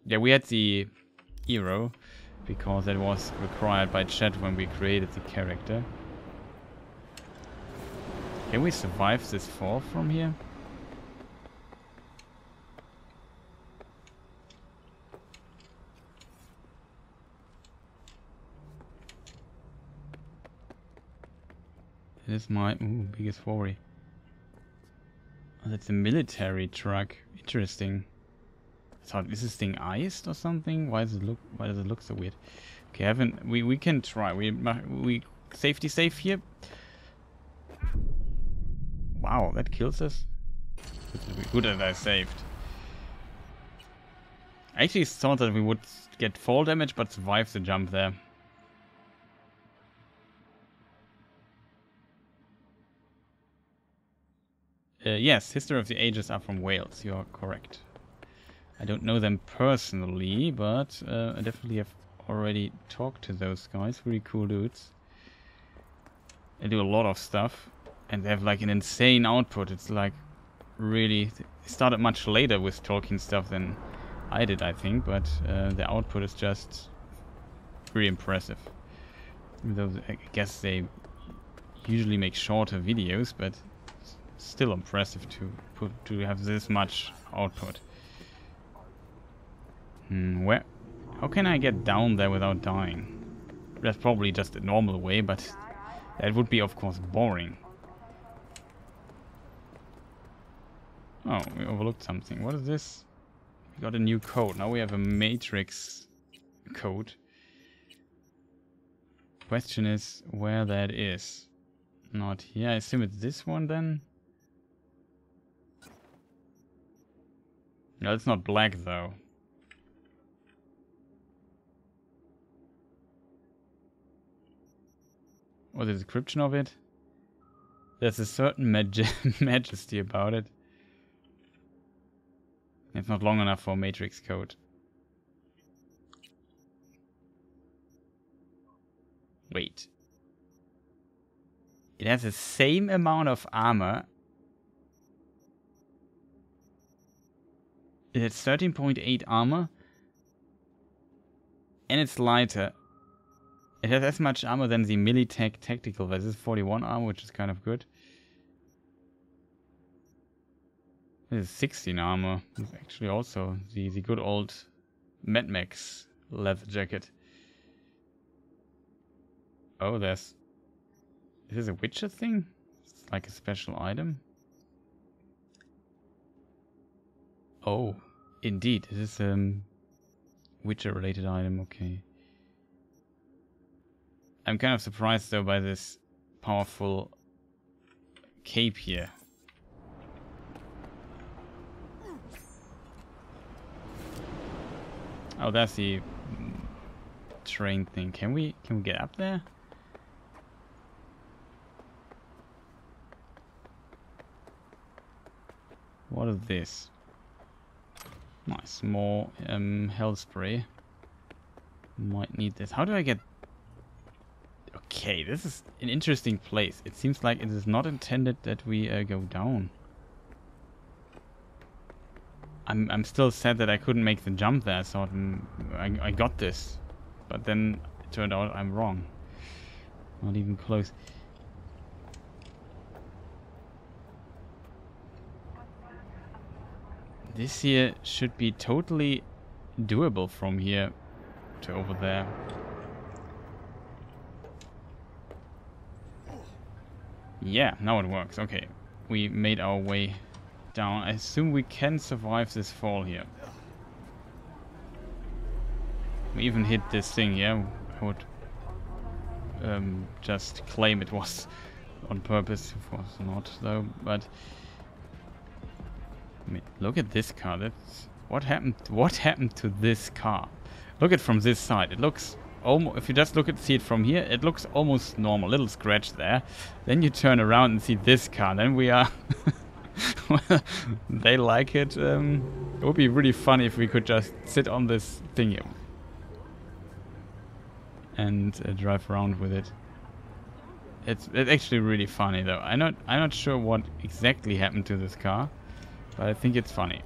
Yeah, we had the hero because that was required by chat when we created the character. Can we survive this fall from here? This is my biggest worry. Oh, that's a military truck. Interesting. So is this thing iced or something? Why does it look so weird? Okay, we can try. We safety safe here. Wow, that kills us. Good that I saved. I actually thought that we would get fall damage but survive the jump there. Yes, History of the Ages are from Wales, you are correct. I don't know them personally, but I definitely have already talked to those guys. Really cool dudes. They do a lot of stuff, and they have like an insane output. It's like really... They started much later with Tolkien stuff than I did, I think, but the output is just really impressive. Even though I guess they usually make shorter videos, but still impressive to have this much output. Where? How can I get down there without dying? That's probably just a normal way, but that would be of course boring. Oh, we overlooked something. What is this? We got a new code. Now we have a matrix code. Question is where that is. Not here. I assume it's this one then. No, it's not black though. What's the description of it? There's a certain majesty about it. It's not long enough for matrix code. Wait. It has the same amount of armor. It has 13.8 armor. And it's lighter. It has as much armor than the Militech tactical. This is 41 armor, which is kind of good. This is 16 armor. This is actually also the good old Mad Max leather jacket. Oh, there's... Is this a Witcher thing? It's like a special item. Oh, indeed. This is a Witcher related item, okay. I'm kind of surprised though by this powerful cape here. Oh, that's the train thing. Can we get up there? What is this? Nice, more health spray. Might need this. How do I get... Okay, this is an interesting place. It seems like it is not intended that we go down. I'm still sad that I couldn't make the jump there. I thought I got this, but then it turned out I'm wrong. Not even close. This here should be totally doable from here to over there. Yeah, now it works. Okay, we made our way down. I assume we can survive this fall here. We even hit this thing here. I would just claim it was on purpose. Of course not, though. But I mean, look at this car. That's what happened. What happened to this car? Look at it from this side. It looks almost. If you just see it from here, it looks almost normal. Little scratch there. Then you turn around and see this car. Then we are. Well, they like it. It would be really funny if we could just sit on this thing here. and drive around with it. It's actually really funny though. I'm not sure what exactly happened to this car, but I think it's funny.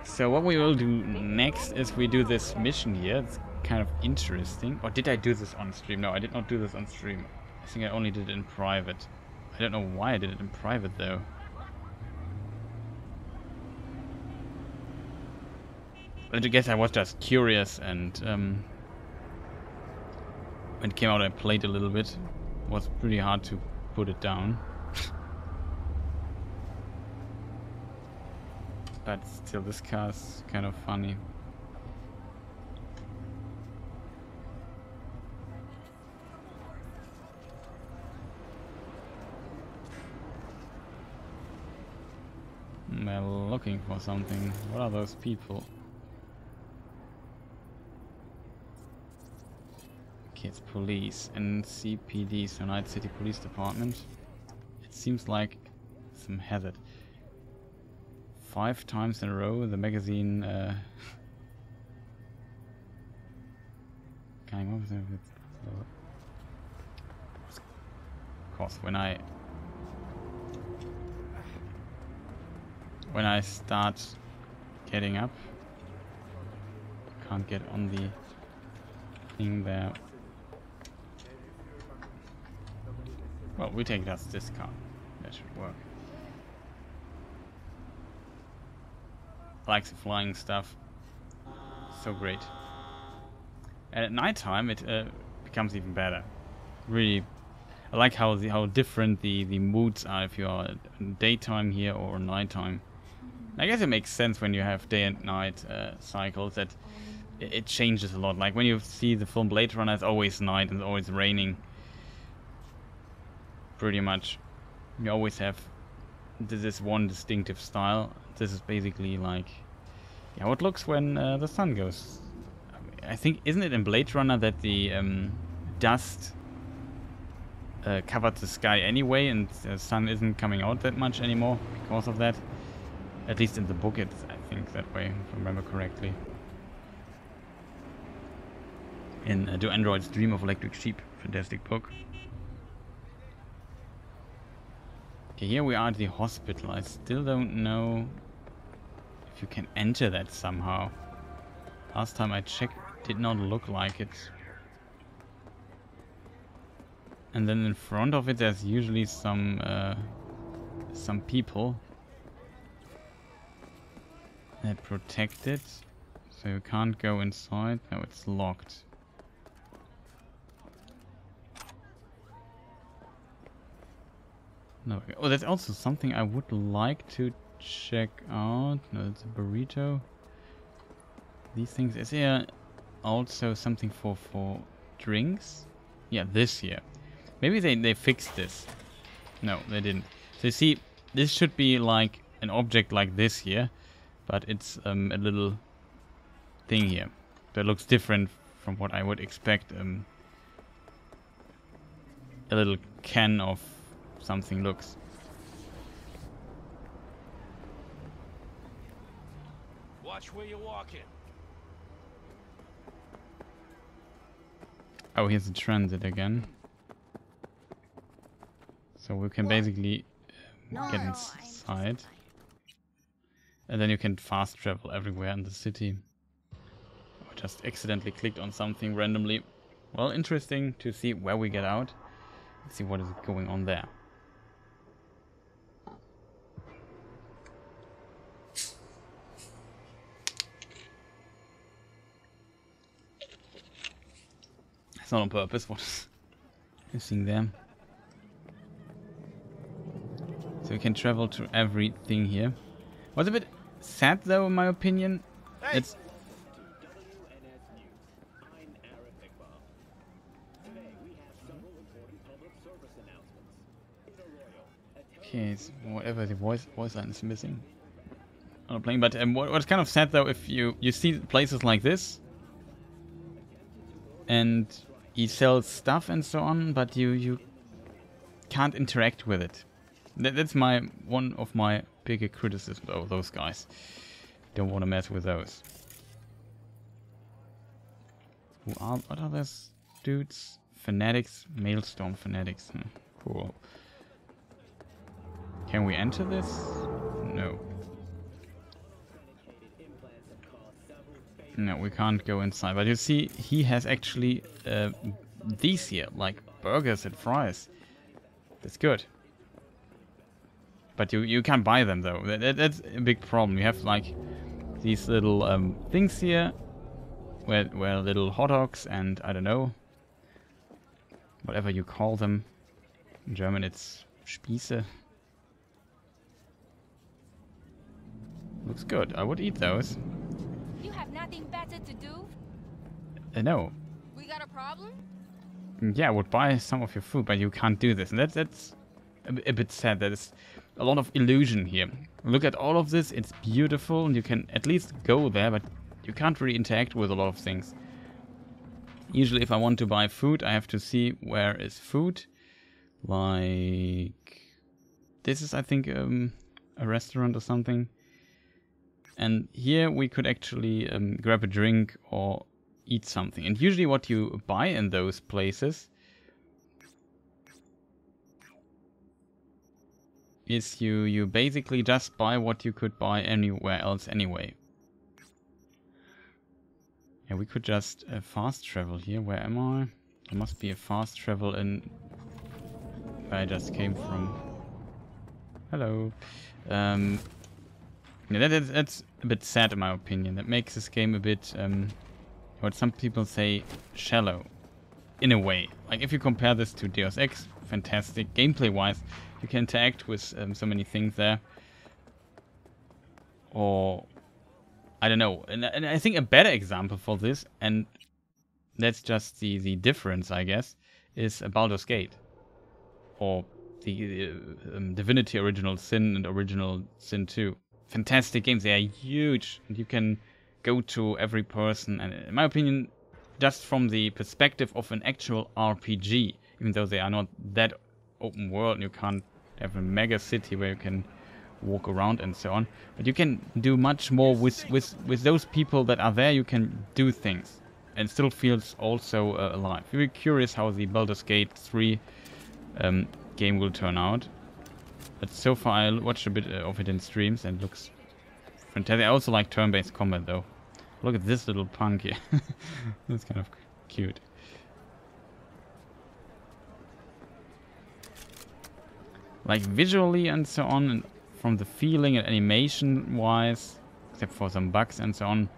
So what we will do next is we do this mission here. It's kind of interesting. Or did I do this on stream? No, I did not do this on stream. I think I only did it in private. I don't know why I did it in private though. But I guess I was just curious, and when it came out I played a little bit. It was pretty hard to put it down. But still, this car's kind of funny. They're looking for something. What are those people? Okay, it's police and CPD, so Night City Police Department. It seems like some hazard. 5 times in a row, the magazine coming off with. Of course, when I start getting up, can't get on the thing there. Well, we take just this car. That should work. I like the flying stuff. So great. And at nighttime it becomes even better. Really, I like how different the moods are if you are in daytime here or nighttime. I guess it makes sense when you have day and night cycles that it changes a lot. Like when you see the film Blade Runner, it's always night and it's always raining. Pretty much. You always have this one distinctive style. This is basically like how it looks when the sun goes. I think, isn't it in Blade Runner that the dust covered the sky anyway and the sun isn't coming out that much anymore because of that? At least in the book it's, I think, that way, if I remember correctly. In Do Androids Dream of Electric Sheep? Fantastic book. Okay, here we are at the hospital. I still don't know if you can enter that somehow. Last time I checked, it did not look like it. And then in front of it, there's usually some people that protect it, so you can't go inside. No, it's locked. No. Oh, there's also something I would like to check out. No, it's a burrito. These things. Is there also something for drinks? Yeah, this here. Maybe they fixed this. No, they didn't. So you see, this should be like an object like this here, but it's a little thing here that looks different from what I would expect a little can of something looks. Watch where you're walking. Oh, here's the transit again. So we can basically get inside. And then you can fast travel everywhere in the city. I just accidentally clicked on something randomly. Well, interesting to see where we get out. Let's see what is going on there. It's not on purpose. What's missing there? So you can travel to everything here. Was a bit sad though, in my opinion. Hey. It's okay. It's whatever the voice line is missing. I'm not playing, but what's kind of sad though, if you see places like this, and he sells stuff and so on, but you can't interact with it. That's one of my bigger criticisms of those guys. Don't want to mess with those. What are those dudes? Fanatics, Maelstrom Fanatics. Cool. Can we enter this? No. No, we can't go inside. But you see, he has actually these here, like burgers and fries. That's good. But you can't buy them though. That's a big problem. You have like these little things here, where little hot dogs and I don't know, whatever you call them. In German, it's Spieße. Looks good. I would eat those. You have nothing better to do? No. We got a problem? Yeah, I would buy some of your food, but you can't do this. And that's a bit sad. There's a lot of illusion here. Look at all of this. It's beautiful, and you can at least go there, but you can't really interact with a lot of things. Usually, if I want to buy food, I have to see where is food. Like... This is, I think, a restaurant or something. And here we could actually grab a drink or eat something. And usually what you buy in those places is you basically just buy what you could buy anywhere else anyway. Yeah, we could just fast travel here. Where am I? There must be a fast travel in where I just came from. Hello. Yeah, that's a bit sad in my opinion. That makes this game a bit, what some people say, shallow. In a way. Like if you compare this to Deus Ex, fantastic. Gameplay-wise, you can interact with so many things there. Or, I don't know. And I think a better example for this, and that's just the difference, I guess, is Baldur's Gate. Or the Divinity Original Sin and Original Sin 2. Fantastic games. They are huge, and you can go to every person. And in my opinion, just from the perspective of an actual RPG, even though they are not that open world, and you can't have a mega city where you can walk around and so on. But you can do much more with those people that are there. You can do things, and it still feels also alive. Very curious how the Baldur's Gate 3 game will turn out. But so far I watched a bit of it in streams and it looks fantastic. I also like turn-based combat though. Look at this little punk here. That's kind of cute. Like visually and so on, and from the feeling and animation wise, except for some bugs and so on,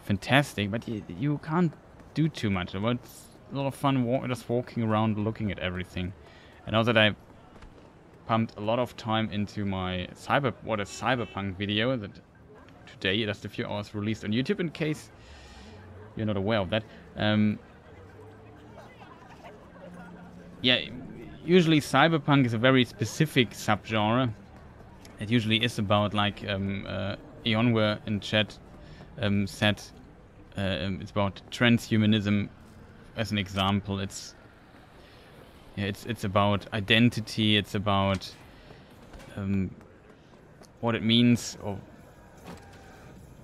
fantastic. But you can't do too much. But it's a lot of fun just walking around looking at everything. And now that I pumped a lot of time into my Cyberpunk video that today, just a few hours, released on YouTube, in case you're not aware of that. Yeah, usually Cyberpunk is a very specific subgenre. It usually is about, like Eonware in chat said, it's about transhumanism as an example. It's about identity. It's about what it means.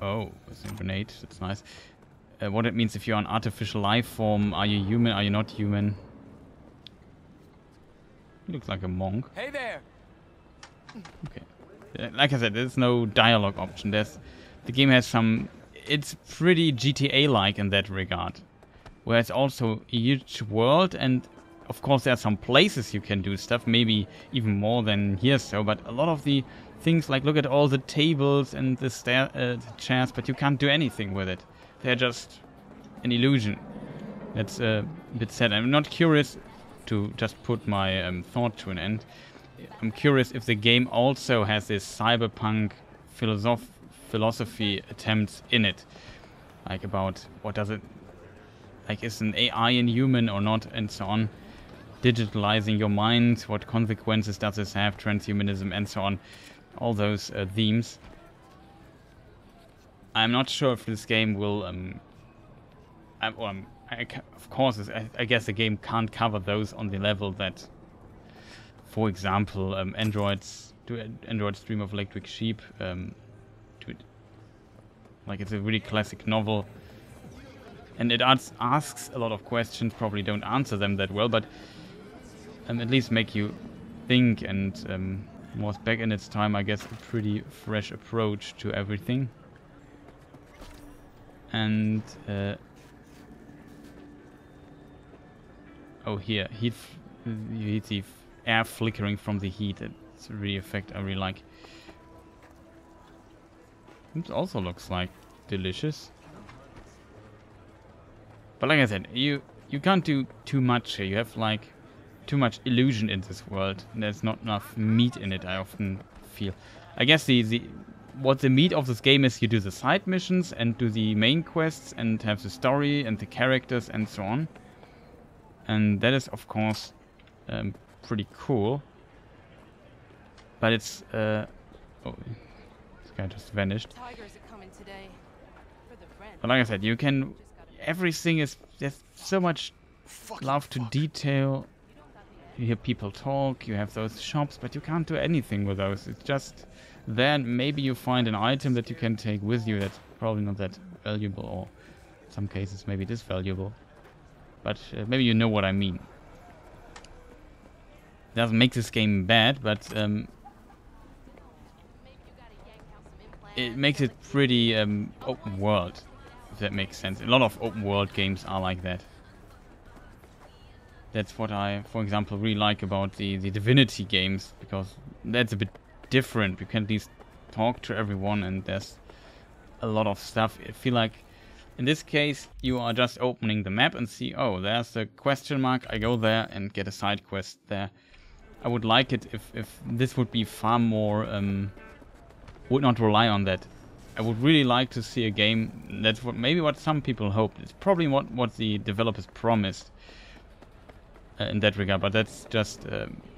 Oh, it's a grenade. That's nice. What it means if you're an artificial life form. Are you human? Are you not human? He looks like a monk. Hey there. Okay. Like I said, there's no dialogue option. The game has some. It's pretty GTA-like in that regard, where it's also a huge world, and of course there are some places you can do stuff, maybe even more than here. So, but a lot of the things, like look at all the tables and the chairs, but you can't do anything with it. They're just an illusion. That's a bit sad. I'm not curious to just put my thought to an end. I'm curious if the game also has this cyberpunk philosophy attempts in it, like about what does it, like is an AI inhuman or not, and so on. Digitalizing your mind, what consequences does this have, transhumanism and so on, all those themes. I'm not sure if this game will of course I guess the game can't cover those on the level that for example, androids Dream of Electric Sheep. Like, it's a really classic novel, and it asks a lot of questions. Probably don't answer them that well, but at least make you think, and was back in its time, I guess, a pretty fresh approach to everything. And oh, here, you see air flickering from the heat. It's a really effect I really like. It also looks like delicious. But like I said, you can't do too much here. You have like too much illusion in this world. There's not enough meat in it, I often feel. I guess what the meat of this game is, you do the side missions and do the main quests and have the story and the characters and so on. And that is, of course, pretty cool. But it's oh, this guy just vanished. Tigers are coming today for the rent. But like I said, you can. Everything is. There's so much love to detail. You hear people talk. You have those shops, but you can't do anything with those. It's just then maybe you find an item that you can take with you that's probably not that valuable, or in some cases maybe it is valuable. But maybe you know what I mean. Doesn't make this game bad, but it makes it pretty open world, if that makes sense. A lot of open world games are like that. That's what I, for example, really like about the Divinity games, because that's a bit different. You can at least talk to everyone, and there's a lot of stuff. I feel like in this case you are just opening the map and see, oh, there's a question mark, I go there and get a side quest there. I would like it if this would be far more would not rely on that. I would really like to see a game that's maybe what some people hoped. It's probably what the developers promised in that regard, but that's just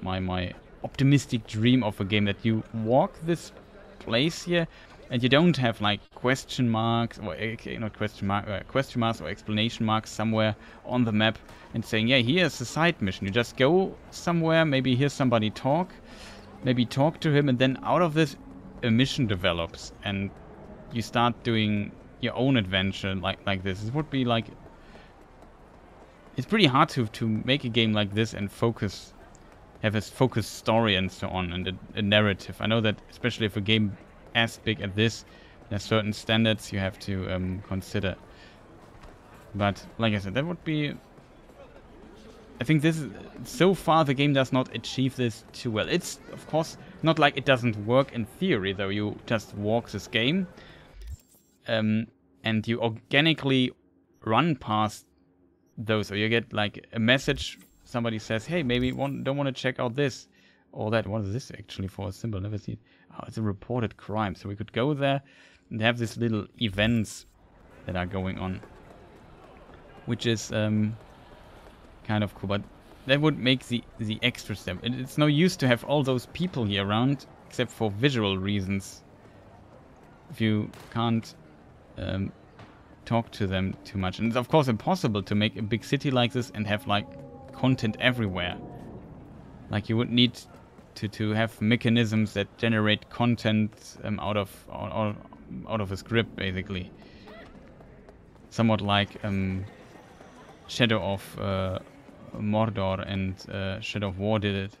my optimistic dream of a game, that you walk this place here and you don't have like question marks, or not question marks or explanation marks somewhere on the map and saying, yeah, here's a side mission. You just go somewhere, maybe hear somebody talk, maybe talk to him, and then out of this a mission develops and you start doing your own adventure like this. It would be like, it's pretty hard to make a game like this and have a focused story and so on, and a narrative. I know that especially if a game as big as this, there's certain standards you have to consider. But like I said, that would be. I think this is, so far the game does not achieve this too well. It's of course not like it doesn't work in theory, though. You just walk this game, and you organically run past those. So you get like a message. Somebody says, "Hey, maybe don't want to check out this or that." What is this actually for a symbol? Never seen. Oh, it's a reported crime. So we could go there and have these little events that are going on, which is kind of cool. But that would make the extra step. It's no use to have all those people here around, except for visual reasons. If you can't talk to them too much, and it's of course impossible to make a big city like this and have like content everywhere. Like you would need to have mechanisms that generate content out of a script, basically. Somewhat like Shadow of Mordor and Shadow of War did it.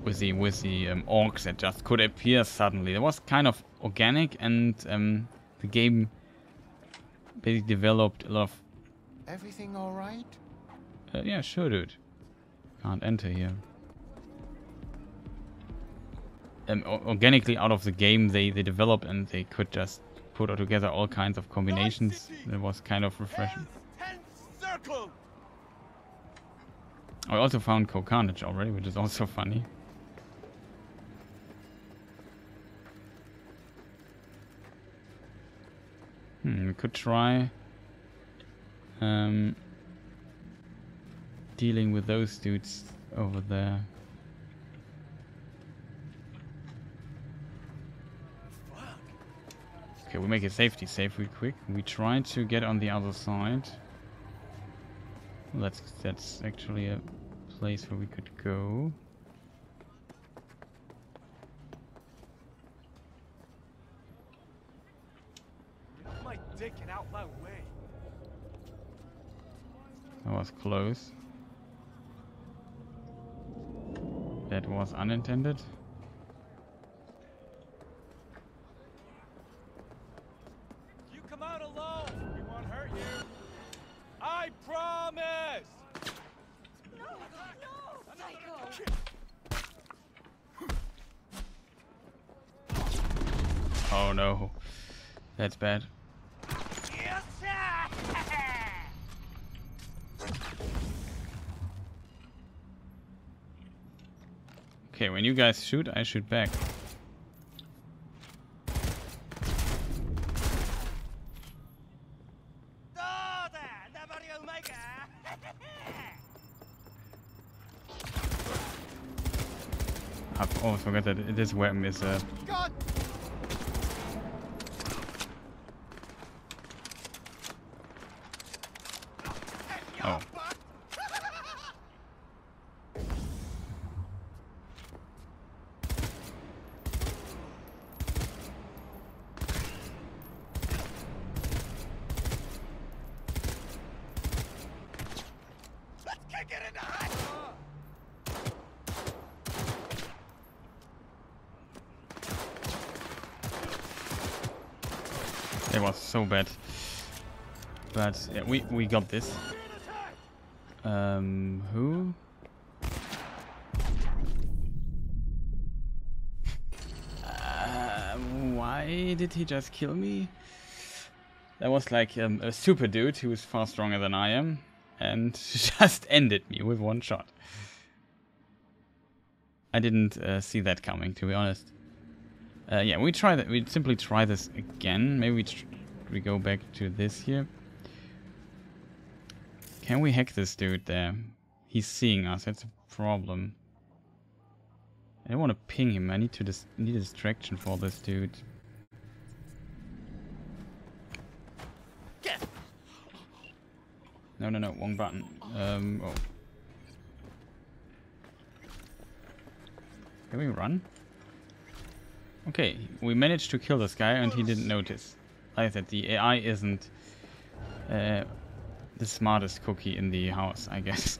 With the orcs that just could appear suddenly. It was kind of organic, and the game basically developed a lot of... Everything all right? Yeah, sure, dude. Can't enter here. Organically out of the game, they developed, and they could just put together all kinds of combinations. It was kind of refreshing. I also found Carnage already, which is also funny. We could try dealing with those dudes over there. Okay, we make a safety save real quick. We try to get on the other side. Well, that's actually a place where we could go. My dick and out my way. That was close. That was unintended. You come out alone. We won't hurt you. I promise. Oh no, that's bad. Yes, Okay, when you guys shoot, I shoot back. I almost forgot that this weapon is God! oh. It was so bad. But yeah, we got this. Who? Why did he just kill me? That was like a super dude who was far stronger than I am and just ended me with one shot. I didn't see that coming, to be honest. Yeah, we try that. We simply try this again. Maybe we go back to this here. Can we hack this dude there? He's seeing us. That's a problem. I don't want to ping him. I need to need a distraction for this dude. No, wrong button. Oh. Can we run? Okay, we managed to kill this guy and he didn't notice. Like I said, the AI isn't the smartest cookie in the house, I guess.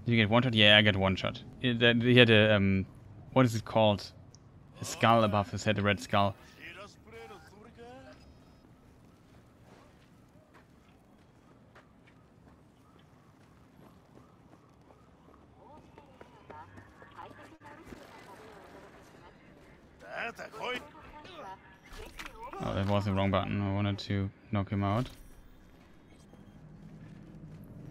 Did you get one shot? Yeah, I got one shot. He had a, what is it called? A skull above his head, a red skull. Oh, that was the wrong button. I wanted to knock him out.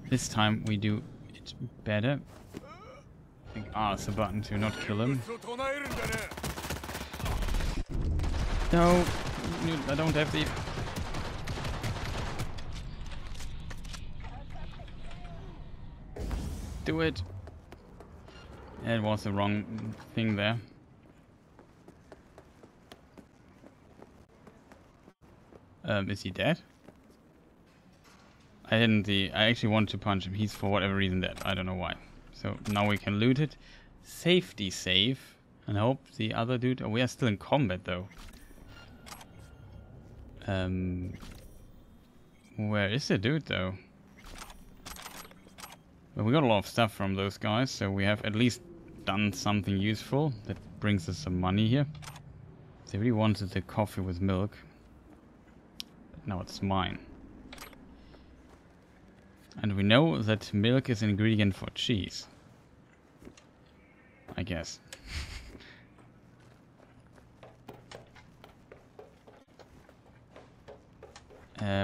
This time we do it better. I think R is the button to not kill him. No, I don't have the... Do it. It was the wrong thing there. Is he dead? I actually wanted to punch him. He's for whatever reason dead. I don't know why. So now we can loot it. Safety save. And I hope the other dude... Oh, we are still in combat though. Where is the dude though? Well, we got a lot of stuff from those guys, so we have at least done something useful. That brings us some money here. They really wanted the coffee with milk. But now it's mine. And we know that milk is an ingredient for cheese. I guess.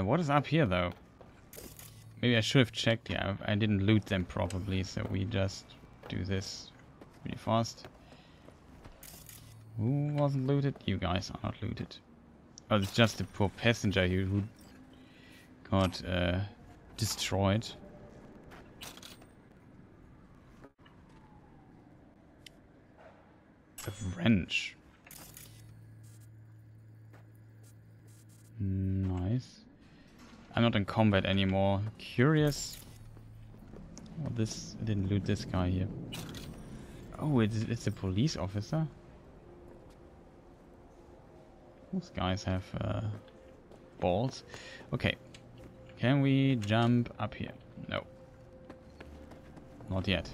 What is up here though? Maybe I should have checked. Yeah, I didn't loot them properly, so we just do this really fast. Who wasn't looted? You guys are not looted. Oh, it's just the poor passenger here who got destroyed. A wrench. Nice. I'm not in combat anymore. Curious. Oh, this I didn't loot this guy here. Oh, it's a police officer. Those guys have balls. Okay. Can we jump up here? No. Not yet.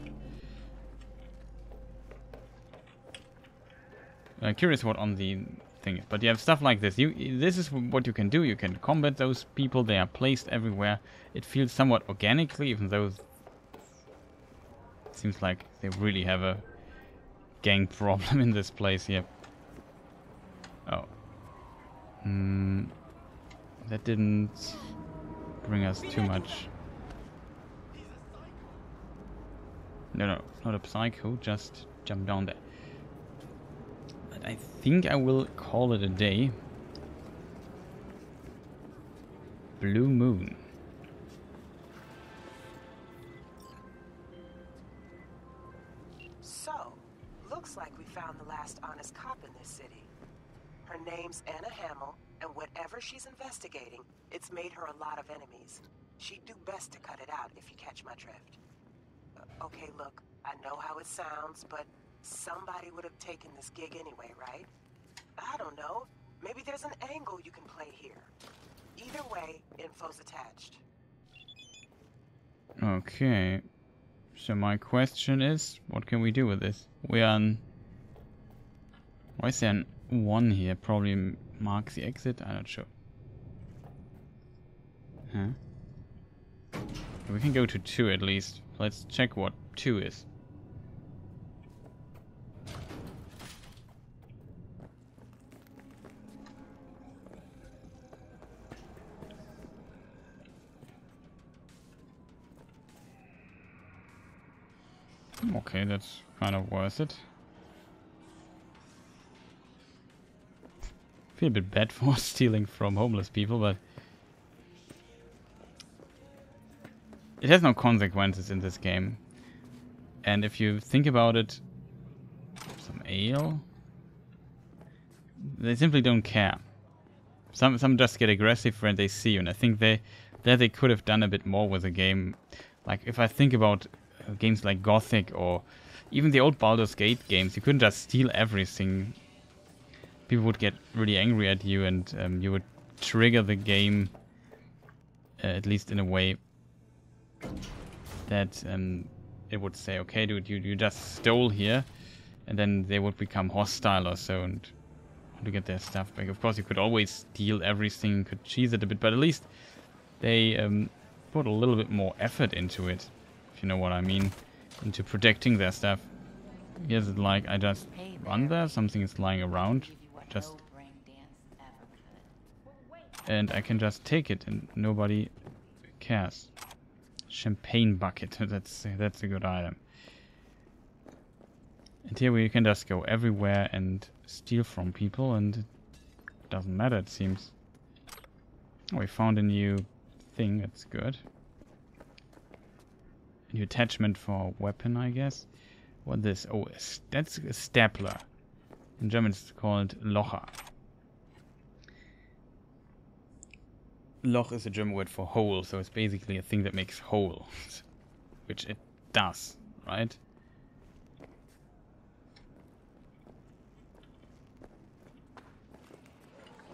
Curious what on the thing is. But you have stuff like this. This is what you can do. You can combat those people. They are placed everywhere. It feels somewhat organically, even though it seems like they really have a gang problem in this place here. Oh. That didn't bring us too much. No, not a psycho. Just jump down there. But I think I will call it a day. Blue Moon. So, looks like we found the last honest cop in this city. Her name's Anna Hamill, and whatever she's investigating, it's made her a lot of enemies. She'd do best to cut it out, if you catch my drift. Okay, look, I know how it sounds, but somebody would have taken this gig anyway, right? I don't know. Maybe there's an angle you can play here. Either way, info's attached. Okay. So my question is, what can we do with this? We are on... Why is there an 1 here? Probably marks the exit? I'm not sure. Huh? We can go to 2 at least. Let's check what 2 is. Okay, that's kind of worth it. Feel a bit bad for stealing from homeless people, but it has no consequences in this game. And if you think about it, some ale, they simply don't care. Some just get aggressive when they see you, and I think they could have done a bit more with the game. Like if I think about games like Gothic or even the old Baldur's Gate games, you couldn't just steal everything. People would get really angry at you, and you would trigger the game, at least in a way that it would say, okay dude, you just stole here, and then they would become hostile or so and want to get their stuff back. Of course you could always steal everything, could cheese it a bit, but at least they put a little bit more effort into it, if you know what I mean, into protecting their stuff. Here's it like I just run there, something is lying around, just and I can just take it and nobody cares. Champagne bucket, that's a good item. And here we can just go everywhere and steal from people, and it doesn't matter, it seems. Oh, we found a new thing, that's good. A new attachment for a weapon, I guess. What this? Oh, that's a stapler. In German it's called Locher. Loch is a German word for hole, so it's basically a thing that makes holes. Which it does, right?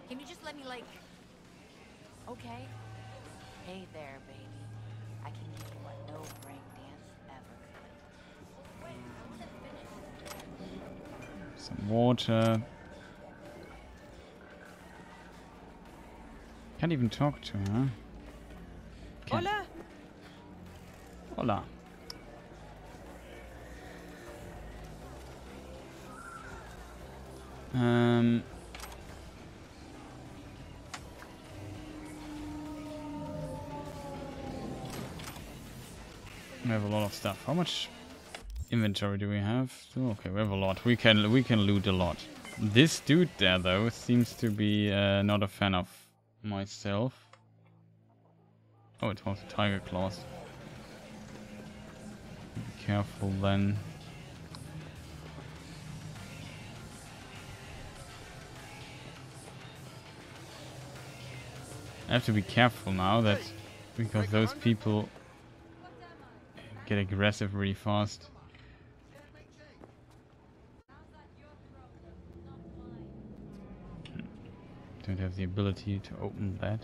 Can you just let me, like... Okay. Hey there, baby. I can give you what no brain dance ever could. Some water. Can't even talk to her. Can. Hola! Hola. We have a lot of stuff. How much inventory do we have? Oh, okay, we have a lot. We can loot a lot. This dude there, though, seems to be not a fan of myself. Oh, it was a tiger claws. Be careful then. I have to be careful now that because those people get aggressive really fast. Don't have the ability to open that.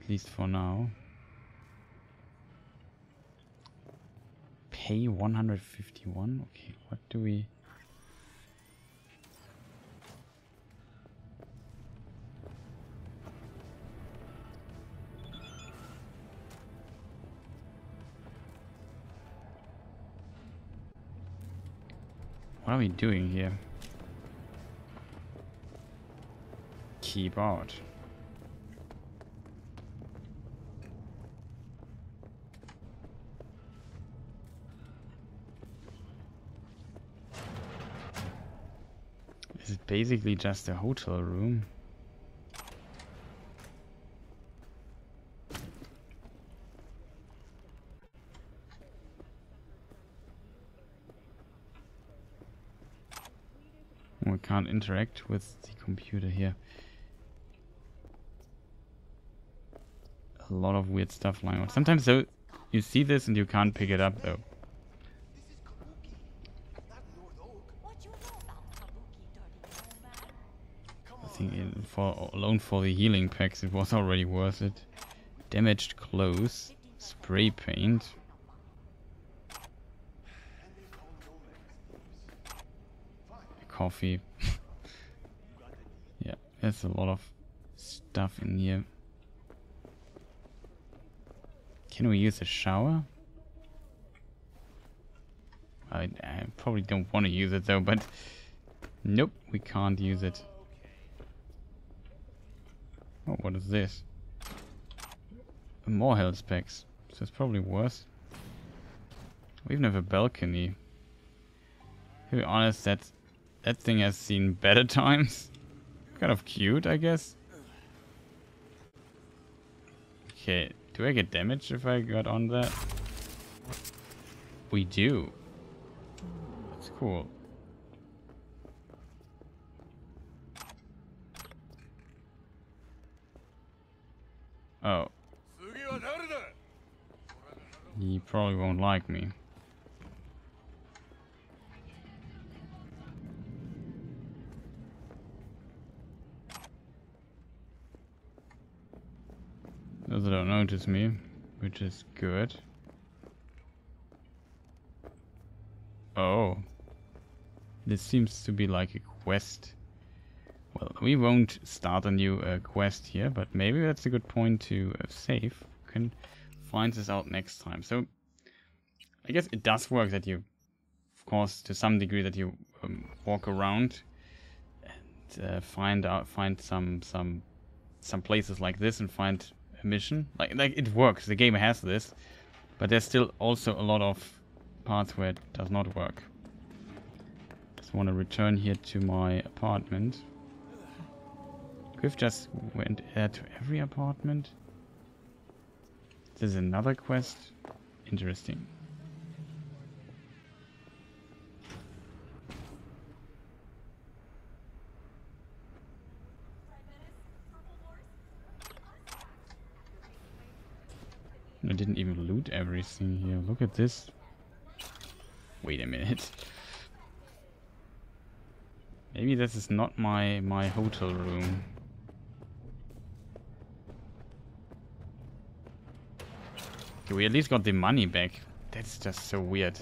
At least for now. Pay 151? Okay, what do we... What are we doing here? Keep out. This is basically just a hotel room. We can't interact with the computer here. A lot of weird stuff lying on. Sometimes though, you see this and you can't pick it up though. I think alone for the healing packs it was already worth it. Damaged clothes, spray paint. Coffee. Yeah, there's a lot of stuff in here. Can we use a shower? I probably don't want to use it though, but nope, we can't use it. Oh, what is this? More health packs. So it's probably worse. We even have a balcony. To be honest, that thing has seen better times. Kind of cute, I guess. Okay, do I get damaged if I got on that? We do. That's cool. Oh. He probably won't like me. Those don't notice me, which is good. Oh. This seems to be like a quest. Well, we won't start a new quest here, but maybe that's a good point to save. We can find this out next time. So, I guess it does work that you, of course, to some degree, that you walk around and find some places like this and find a mission. Like it works. The game has this, but there's still also a lot of parts where it does not work. Just want to return here to my apartment. We've just went to every apartment. There's another quest. Interesting. I didn't even loot everything here. Look at this. Wait a minute. Maybe this is not my hotel room. Okay, we at least got the money back. That's just so weird.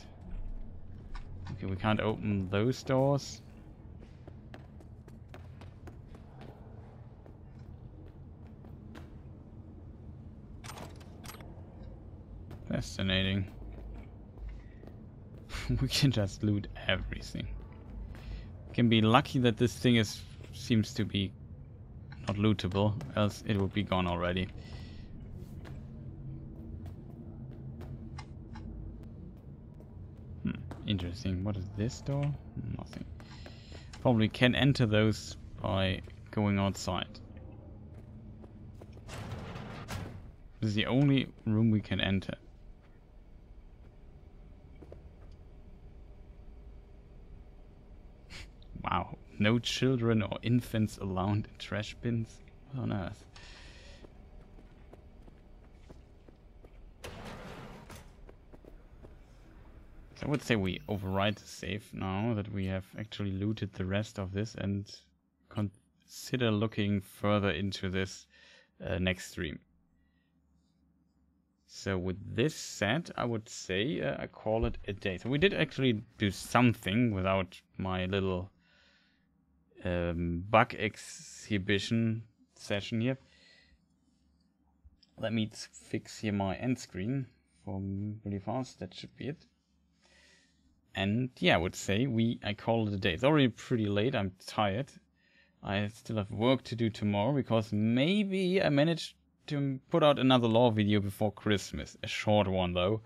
Okay, we can't open those doors. Fascinating. We can just loot everything. Can be lucky that this thing seems to be not lootable, else it would be gone already. Interesting. What is this door? Nothing. Probably can enter those by going outside. This is the only room we can enter. Wow. No children or infants allowed in trash bins. What on earth? I would say we override the save now that we have actually looted the rest of this, and consider looking further into this next stream. So with this said, I would say I call it a day. So we did actually do something without my little bug exhibition session here. Let me fix here my end screen really fast. That should be it. And yeah, I would say I call it a day. It's already pretty late. I'm tired. I still have work to do tomorrow because maybe I managed to put out another lore video before Christmas. A short one though.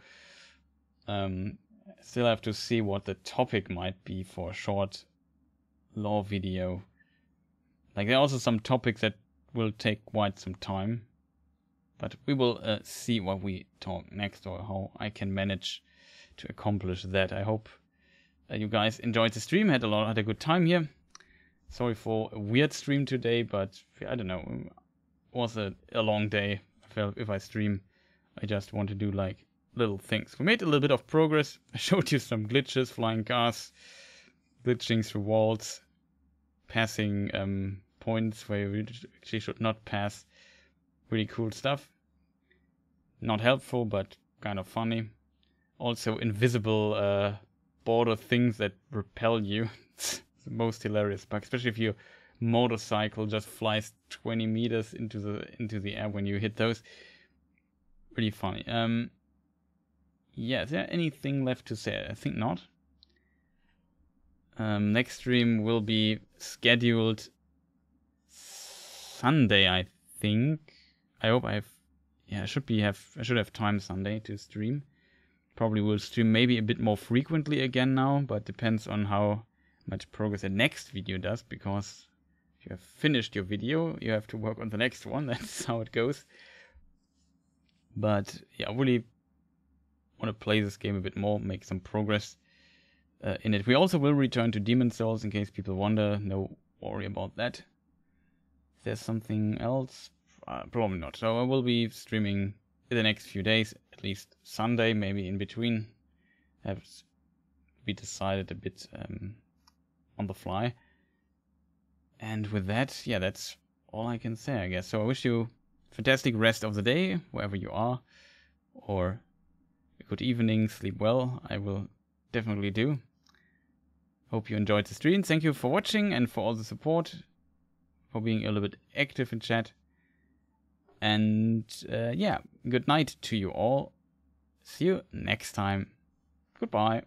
Still have to see what the topic might be for a short lore video. Like there are also some topics that will take quite some time. But we will see what we talk next or how I can manage to accomplish that. I hope you guys enjoyed the stream, had a good time here. Sorry for a weird stream today, but I don't know, it was a long day. I felt if I stream, I just want to do like little things. We made a little bit of progress. I showed you some glitches, flying cars, glitching through walls, passing points where you actually should not pass. Really cool stuff. Not helpful, but kind of funny. Also invisible border things that repel you. It's the most hilarious bug, especially if your motorcycle just flies 20 meters into the air when you hit those. Really funny. Yeah, is there anything left to say? I think not. Next stream will be scheduled Sunday, I think. I hope I should have time Sunday to stream. Probably will stream maybe a bit more frequently again now, but depends on how much progress the next video does, because if you have finished your video, you have to work on the next one. That's how it goes. But yeah, I really want to play this game a bit more, make some progress in it. We also will return to Demon Souls in case people wonder. No worry about that. If there's something else, probably not. So I will be streaming in the next few days, at least Sunday, maybe in between. Have to be decided a bit on the fly. And with that, yeah, that's all I can say, I guess. So I wish you a fantastic rest of the day, wherever you are, or a good evening, sleep well. I will definitely do. Hope you enjoyed the stream. Thank you for watching and for all the support, for being a little bit active in chat. And yeah, good night to you all. See you next time. Goodbye.